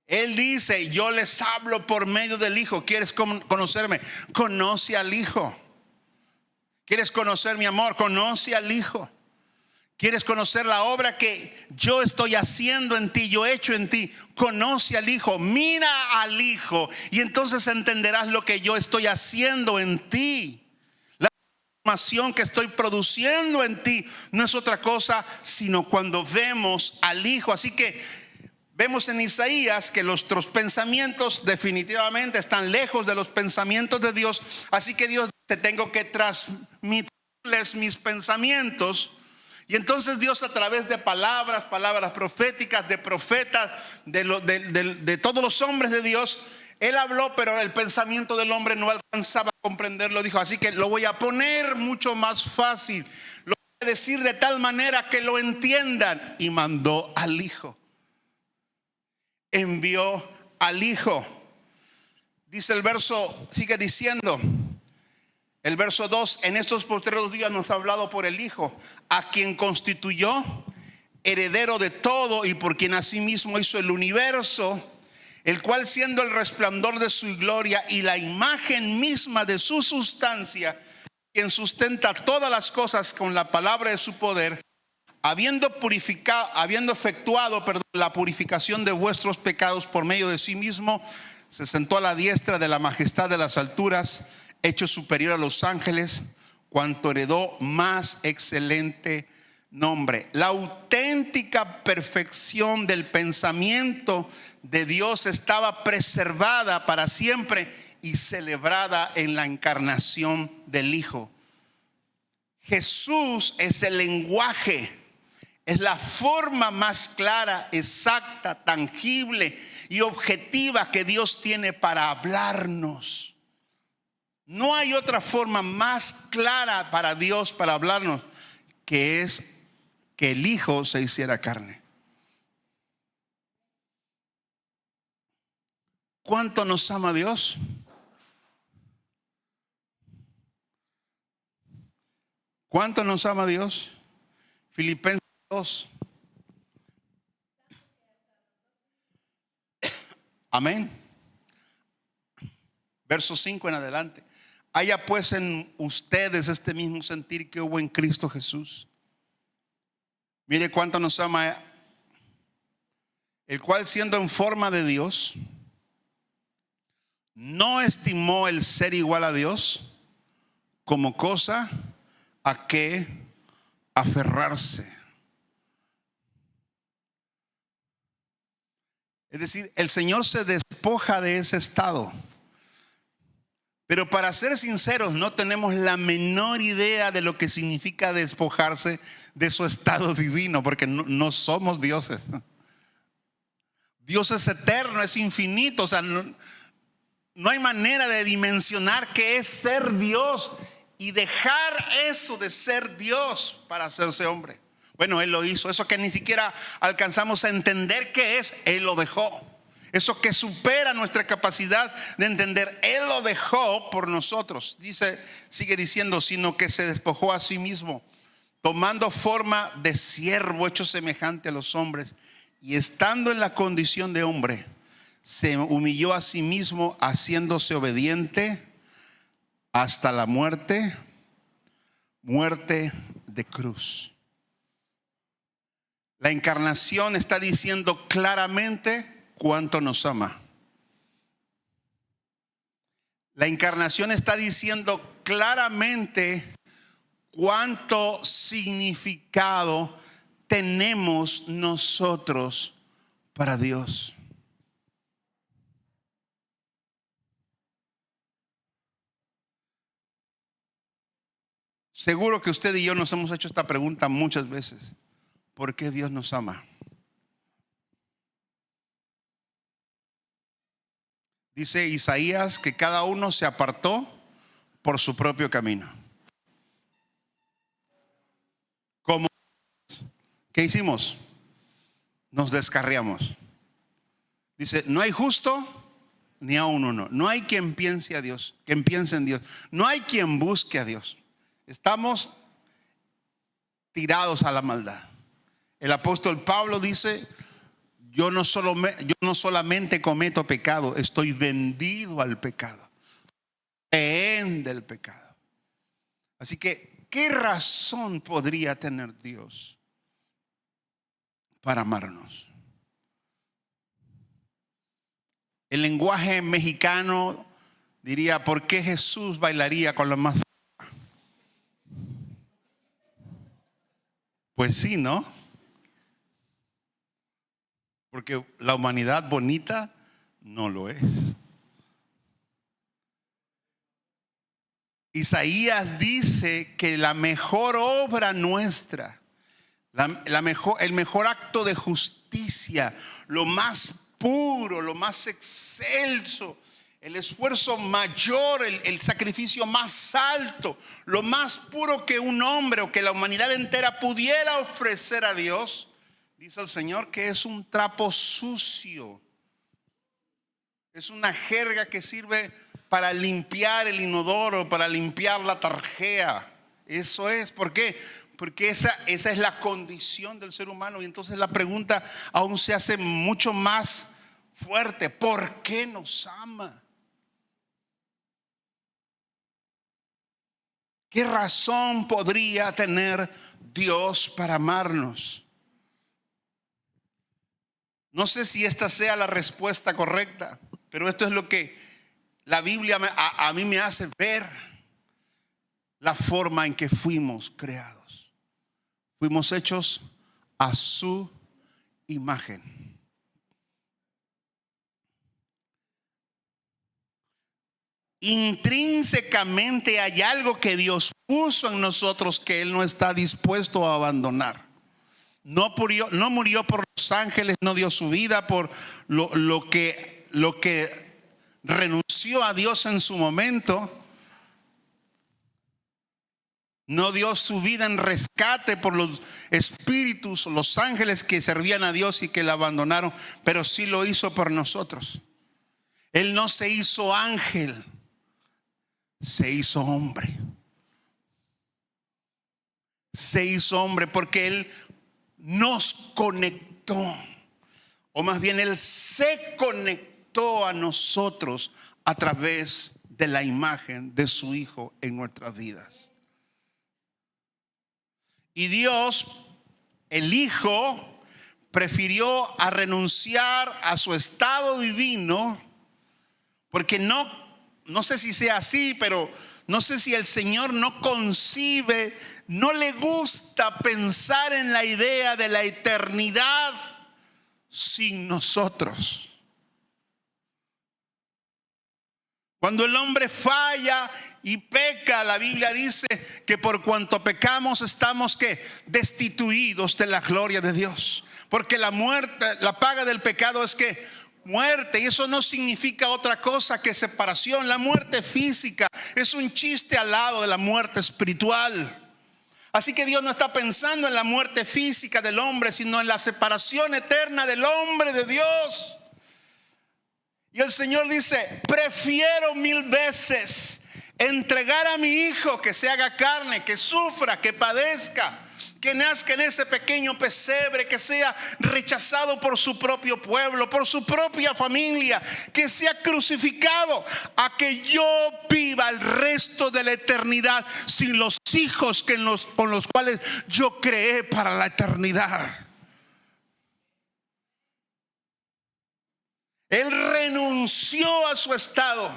Él dice, yo les hablo por medio del Hijo. ¿Quieres conocerme? Conoce al Hijo. ¿Quieres conocer mi amor? Conoce al Hijo. ¿Quieres conocer la obra que yo estoy haciendo en ti, yo he hecho en ti? Conoce al Hijo, mira al Hijo, y entonces entenderás lo que yo estoy haciendo en ti. La transformación que estoy produciendo en ti no es otra cosa sino cuando vemos al Hijo. Así que vemos en Isaías que nuestros pensamientos definitivamente están lejos de los pensamientos de Dios. Así que Dios dice, tengo que transmitirles mis pensamientos. Y entonces Dios, a través de palabras proféticas, de profetas, de todos los hombres de Dios, Él habló, pero el pensamiento del hombre no alcanzaba a comprenderlo. Dijo, así que lo voy a poner mucho más fácil, lo voy a decir de tal manera que lo entiendan. Y mandó al Hijo, envió al Hijo. Dice el verso, sigue diciendo el verso 2, en estos postreros días nos ha hablado por el Hijo, a quien constituyó heredero de todo y por quien asimismo hizo el universo, el cual, siendo el resplandor de su gloria y la imagen misma de su sustancia, quien sustenta todas las cosas con la palabra de su poder, habiendo efectuado la purificación de vuestros pecados por medio de sí mismo, se sentó a la diestra de la majestad de las alturas, hecho superior a los ángeles, cuanto heredó más excelente nombre. La auténtica perfección del pensamiento de Dios estaba preservada para siempre y celebrada en la encarnación del Hijo. Jesús es el lenguaje, es la forma más clara, exacta, tangible y objetiva que Dios tiene para hablarnos. No hay otra forma más clara para Dios para hablarnos que es que el Hijo se hiciera carne. ¿Cuánto nos ama Dios? ¿Cuánto nos ama Dios? Filipenses 2. Amén. Verso 5 en adelante. Haya pues en ustedes este mismo sentir que hubo en Cristo Jesús. Mire cuánto nos ama, el cual, siendo en forma de Dios, no estimó el ser igual a Dios como cosa a que aferrarse. Es decir, el Señor se despoja de ese estado. Pero para ser sinceros, no tenemos la menor idea de lo que significa despojarse de su estado divino, porque no somos dioses. Dios es eterno, es infinito. O sea, no hay manera de dimensionar qué es ser Dios y dejar eso de ser Dios para hacerse hombre. Bueno, Él lo hizo. Eso que ni siquiera alcanzamos a entender qué es, Él lo dejó. Eso que supera nuestra capacidad de entender, Él lo dejó por nosotros. Sigue diciendo, sino que se despojó a sí mismo, tomando forma de siervo, hecho semejante a los hombres, y estando en la condición de hombre, se humilló a sí mismo, haciéndose obediente hasta la muerte de cruz. La encarnación está diciendo claramente cuánto nos ama. La encarnación está diciendo claramente cuánto significado tenemos nosotros para Dios. Seguro que usted y yo nos hemos hecho esta pregunta muchas veces. ¿Por qué Dios nos ama? Dice Isaías que cada uno se apartó por su propio camino. ¿Cómo? ¿Qué hicimos? Nos descarriamos. Dice, no hay justo ni aun uno. No hay quien piense a Dios, quien piense en Dios. No hay quien busque a Dios. Estamos tirados a la maldad. El apóstol Pablo dice, yo no solamente cometo pecado, estoy vendido al pecado, rehén del pecado. Así que, ¿qué razón podría tener Dios para amarnos? El lenguaje mexicano diría, ¿por qué Jesús bailaría con los más feos? Pues sí, ¿no? Porque la humanidad bonita no lo es. Isaías dice que la mejor obra nuestra, el mejor acto de justicia, lo más puro, lo más excelso, el esfuerzo mayor, el sacrificio más alto, lo más puro que un hombre o que la humanidad entera pudiera ofrecer a Dios, dice el Señor que es un trapo sucio. Es una jerga que sirve para limpiar el inodoro, para limpiar la tarjea. Eso es. ¿Por qué? Porque esa es la condición del ser humano. Y entonces la pregunta aún se hace mucho más fuerte. ¿Por qué nos ama? ¿Qué razón podría tener Dios para amarnos? No sé si esta sea la respuesta correcta, pero esto es lo que la Biblia a mí me hace ver la forma en que fuimos creados. Fuimos hechos a su imagen. Intrínsecamente hay algo que Dios puso en nosotros que Él no está dispuesto a abandonar. No murió por los ángeles, no dio su vida por lo que renunció a Dios en su momento. No dio su vida en rescate por los espíritus, los ángeles que servían a Dios y que la abandonaron, pero sí lo hizo por nosotros. Él no se hizo ángel, se hizo hombre. Se hizo hombre porque Él nos conectó, o más bien Él se conectó a nosotros a través de la imagen de su Hijo en nuestras vidas. Y Dios, el Hijo, prefirió a renunciar a su estado divino, porque no sé si sea así, pero no sé si el Señor no concibe, no le gusta pensar en la idea de la eternidad sin nosotros. Cuando el hombre falla y peca, la Biblia dice que por cuanto pecamos estamos destituidos de la gloria de Dios. Porque la muerte, la paga del pecado es que muerte, y eso no significa otra cosa que separación. La muerte física es un chiste al lado de la muerte espiritual. Así que Dios no está pensando en la muerte física del hombre, sino en la separación eterna del hombre de Dios. Y el Señor dice: prefiero 1000 veces entregar a mi hijo que se haga carne, que sufra, que padezca, que nazca en ese pequeño pesebre, que sea rechazado por su propio pueblo, por su propia familia, que sea crucificado, a que yo viva el resto de la eternidad sin los hijos con los cuales yo creé para la eternidad. Él renunció a su estado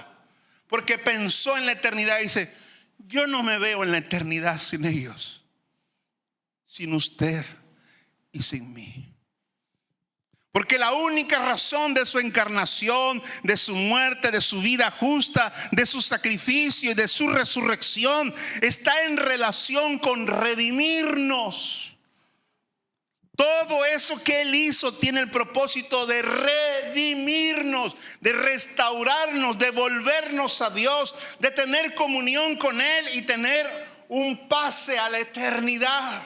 porque pensó en la eternidad y dice: yo no me veo en la eternidad sin ellos, sin usted y sin mí. Porque la única razón de su encarnación, de su muerte, de su vida justa, de su sacrificio y de su resurrección está en relación con redimirnos. Todo eso que Él hizo tiene el propósito de redimirnos, de restaurarnos, de volvernos a Dios, de tener comunión con Él y tener un pase a la eternidad.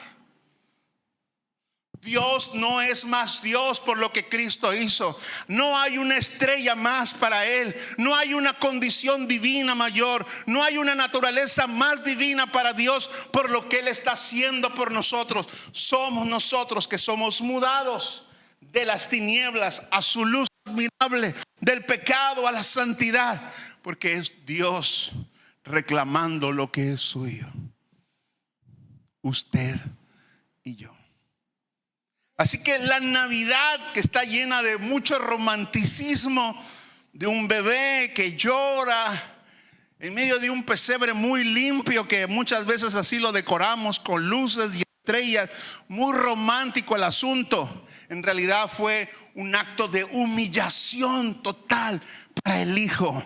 Dios no es más Dios por lo que Cristo hizo. No hay una estrella más para Él. No hay una condición divina mayor. No hay una naturaleza más divina para Dios por lo que Él está haciendo por nosotros. Somos nosotros que somos mudados de las tinieblas a su luz admirable, del pecado a la santidad, porque es Dios reclamando lo que es suyo. Usted y yo. Así que la Navidad, que está llena de mucho romanticismo, de un bebé que llora en medio de un pesebre muy limpio, que muchas veces así lo decoramos con luces y estrellas, muy romántico el asunto, en realidad fue un acto de humillación total para el hijo.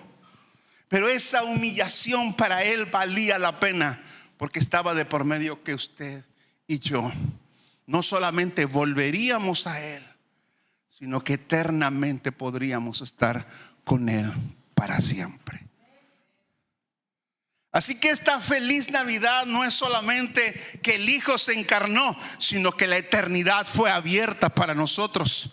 Pero esa humillación para él valía la pena, porque estaba de por medio que usted y yo no solamente volveríamos a Él, sino que eternamente podríamos estar con Él para siempre. Así que esta feliz Navidad no es solamente que el Hijo se encarnó, sino que la eternidad fue abierta para nosotros.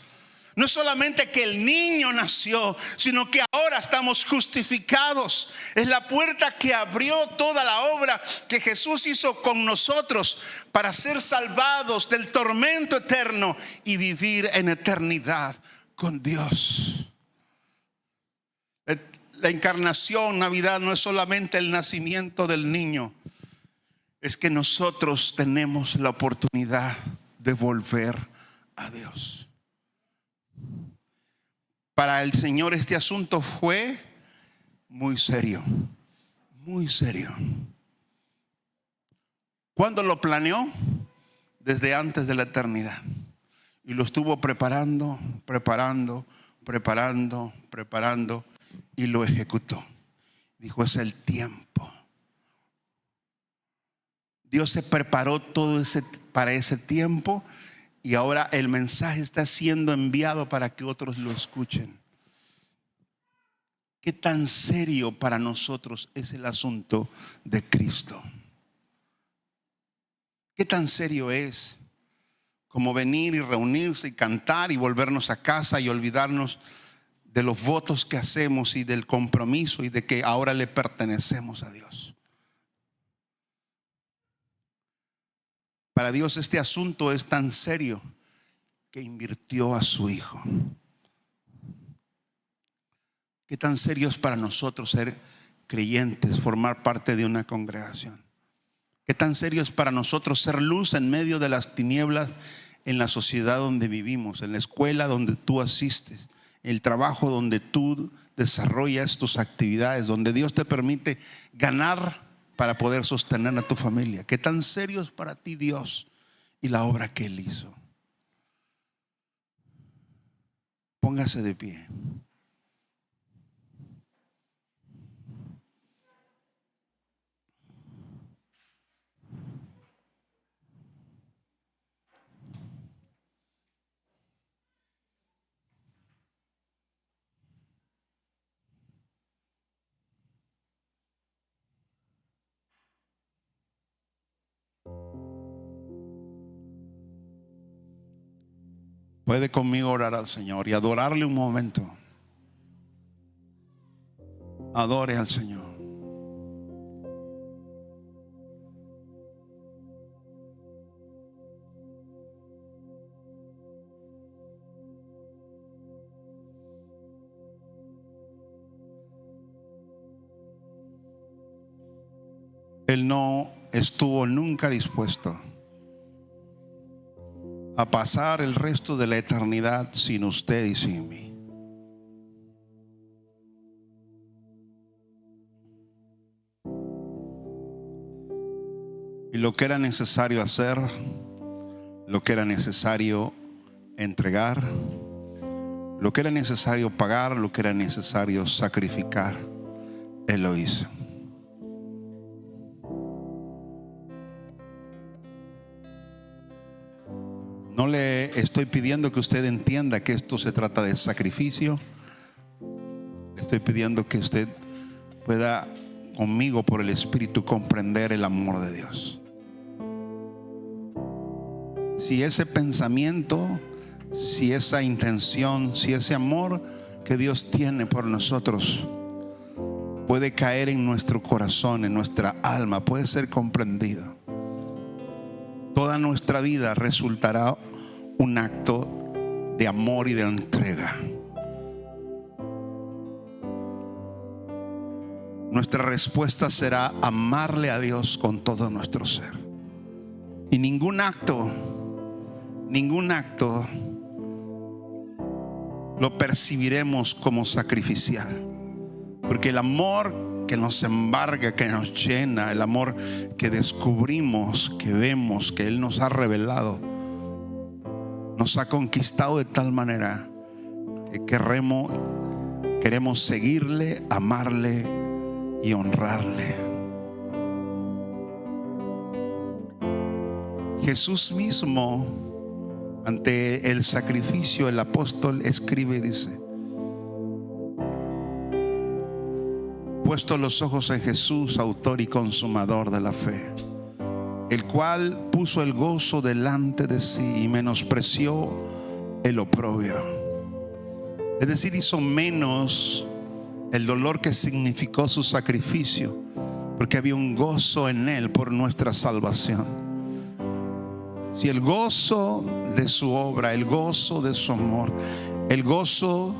No es solamente que el niño nació, sino que ahora estamos justificados. Es la puerta que abrió toda la obra que Jesús hizo con nosotros para ser salvados del tormento eterno y vivir en eternidad con Dios. La encarnación, Navidad, no es solamente el nacimiento del niño, es que nosotros tenemos la oportunidad de volver a Dios. Para el Señor este asunto fue muy serio, muy serio. ¿Cuándo lo planeó? Desde antes de la eternidad. Y lo estuvo preparando y lo ejecutó. Dijo: es el tiempo. Dios se preparó para ese tiempo. Y ahora el mensaje está siendo enviado para que otros lo escuchen. ¿Qué tan serio para nosotros es el asunto de Cristo? ¿Qué tan serio es como venir y reunirse y cantar y volvernos a casa y olvidarnos de los votos que hacemos y del compromiso y de que ahora le pertenecemos a Dios? Para Dios este asunto es tan serio que invirtió a su Hijo. ¿Qué tan serio es para nosotros ser creyentes, formar parte de una congregación? ¿Qué tan serio es para nosotros ser luz en medio de las tinieblas en la sociedad donde vivimos, en la escuela donde tú asistes, en el trabajo donde tú desarrollas tus actividades, donde Dios te permite ganar para poder sostener a tu familia? ¿Qué tan serio es para ti Dios y la obra que Él hizo? Póngase de pie. Puede conmigo orar al Señor y adorarle un momento. Adore al Señor. Él no estuvo nunca dispuesto a pasar el resto de la eternidad sin usted y sin mí. Y lo que era necesario hacer, lo que era necesario entregar, lo que era necesario pagar, lo que era necesario sacrificar, Él lo hizo. No le estoy pidiendo que usted entienda que esto se trata de sacrificio. Le estoy pidiendo que usted pueda conmigo por el Espíritu comprender el amor de Dios. Si ese pensamiento, si esa intención, si ese amor que Dios tiene por nosotros puede caer en nuestro corazón, en nuestra alma, puede ser comprendido, toda nuestra vida resultará un acto de amor y de entrega. Nuestra respuesta será amarle a Dios con todo nuestro ser. Y ningún acto lo percibiremos como sacrificial. Porque el amor que nos embarga, que nos llena, el amor que descubrimos, que vemos, que Él nos ha revelado, nos ha conquistado de tal manera que queremos seguirle, amarle y honrarle. Jesús mismo, ante el sacrificio, el apóstol escribe y dice: puesto los ojos en Jesús, autor y consumador de la fe, el cual puso el gozo delante de sí y menospreció el oprobio. Es decir, hizo menos el dolor que significó su sacrificio, porque había un gozo en él por nuestra salvación. Si el gozo de su obra, el gozo de su amor, el gozo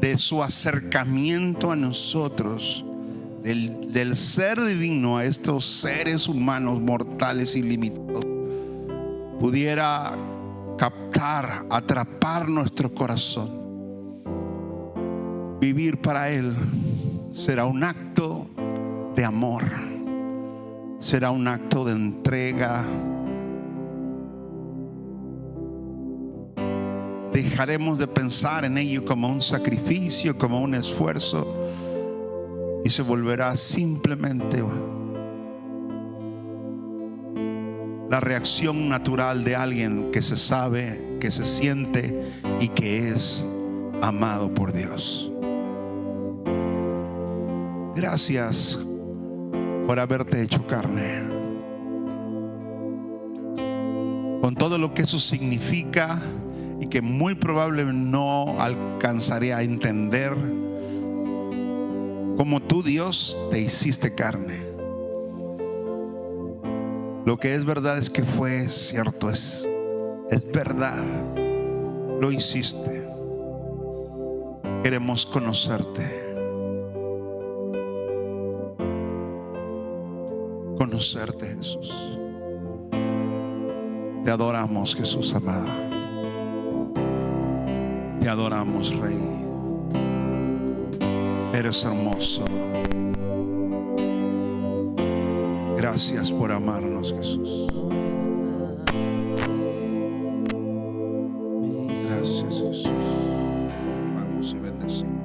de su acercamiento a nosotros, del ser divino a estos seres humanos mortales y limitados, pudiera captar, atrapar nuestro corazón, vivir para Él será un acto de amor, será un acto de entrega. Dejaremos de pensar en ello como un sacrificio, como un esfuerzo, y se volverá simplemente la reacción natural de alguien que se sabe, que se siente y que es amado por Dios. Gracias por haberte hecho carne, con todo lo que eso significa y que muy probablemente no alcanzaré a entender. Como tú, Dios, te hiciste carne. Lo que es verdad es que fue cierto, es verdad. Lo hiciste. Queremos conocerte. Conocerte, Jesús. Te adoramos, Jesús amado. Te adoramos, Rey. Eres hermoso. Gracias por amarnos, Jesús. Gracias, Jesús. Honramos y bendecimos.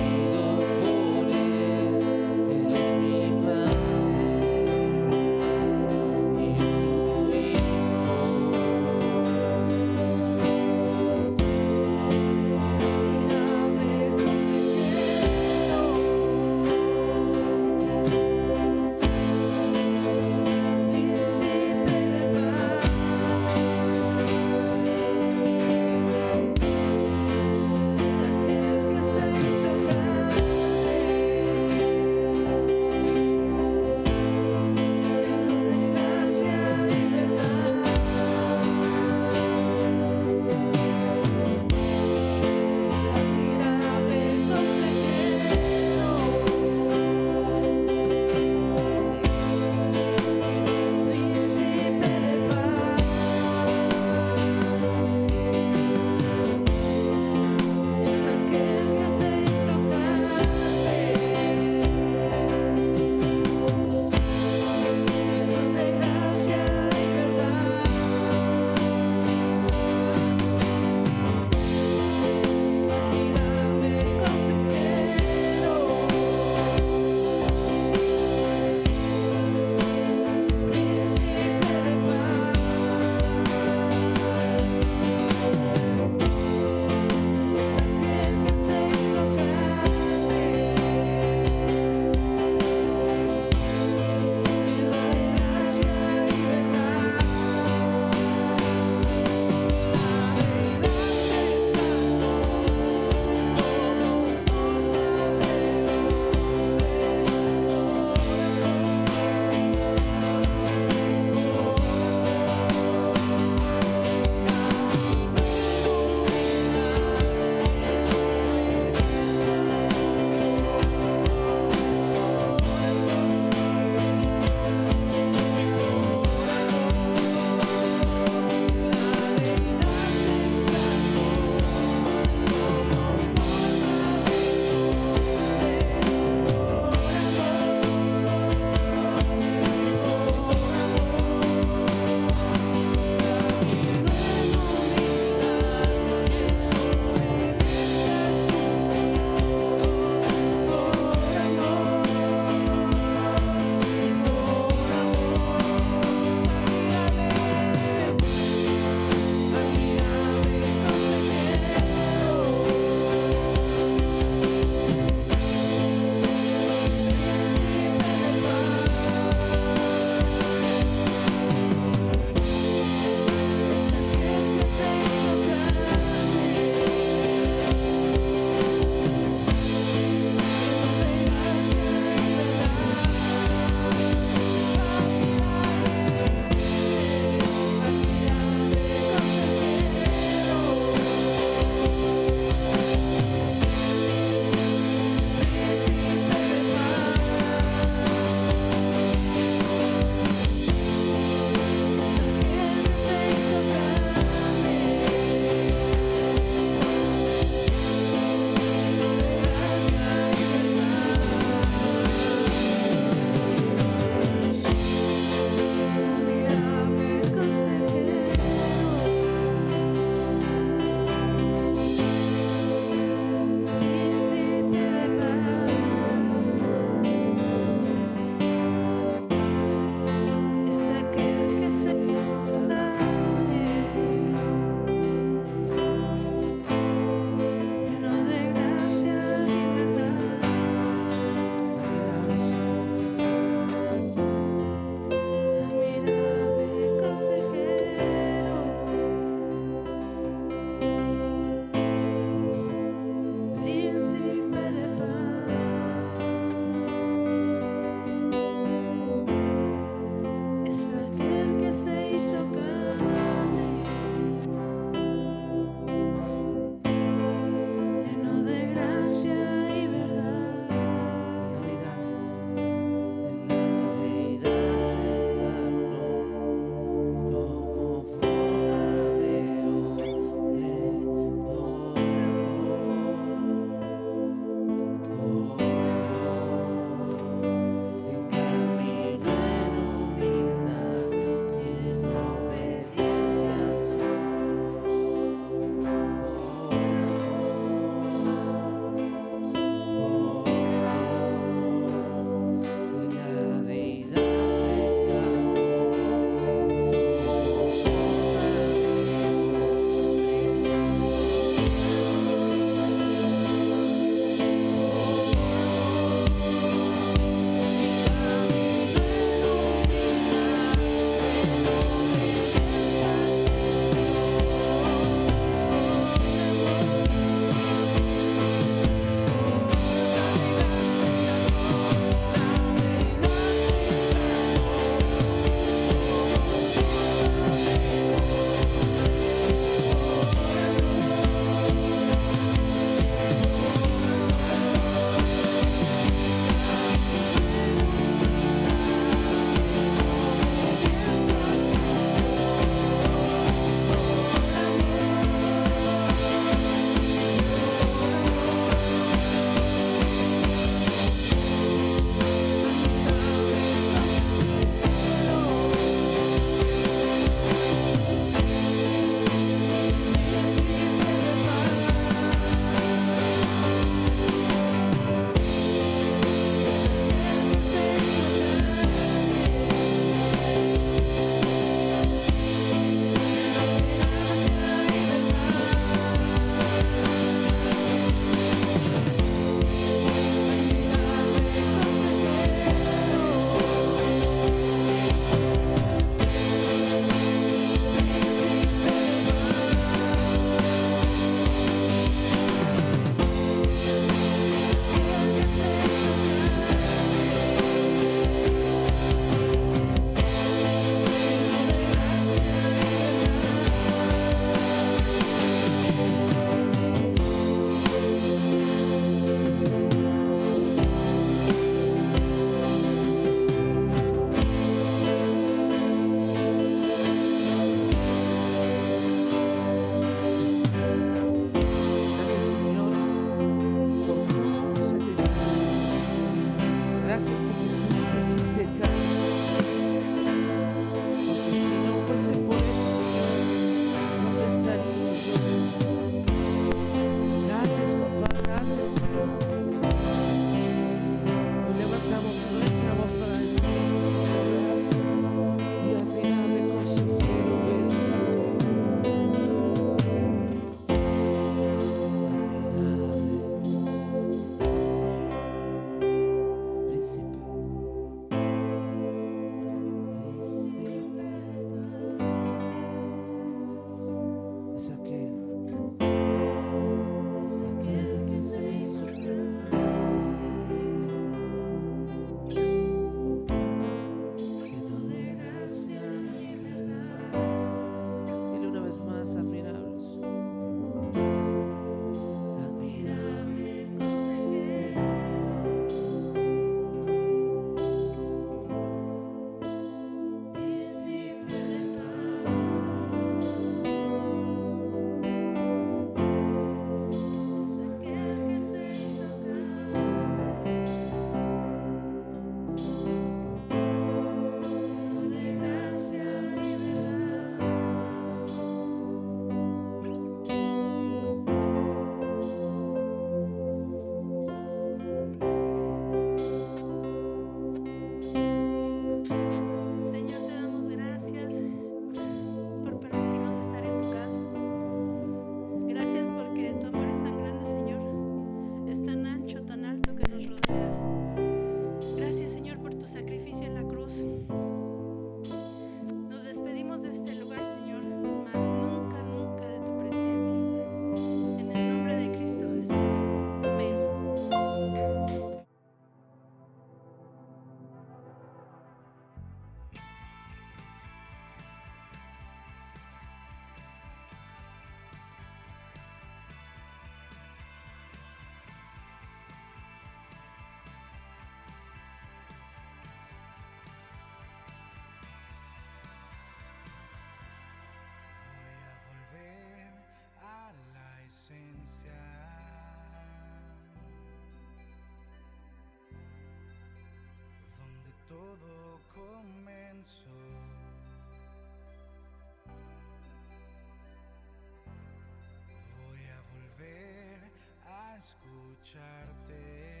escucharte.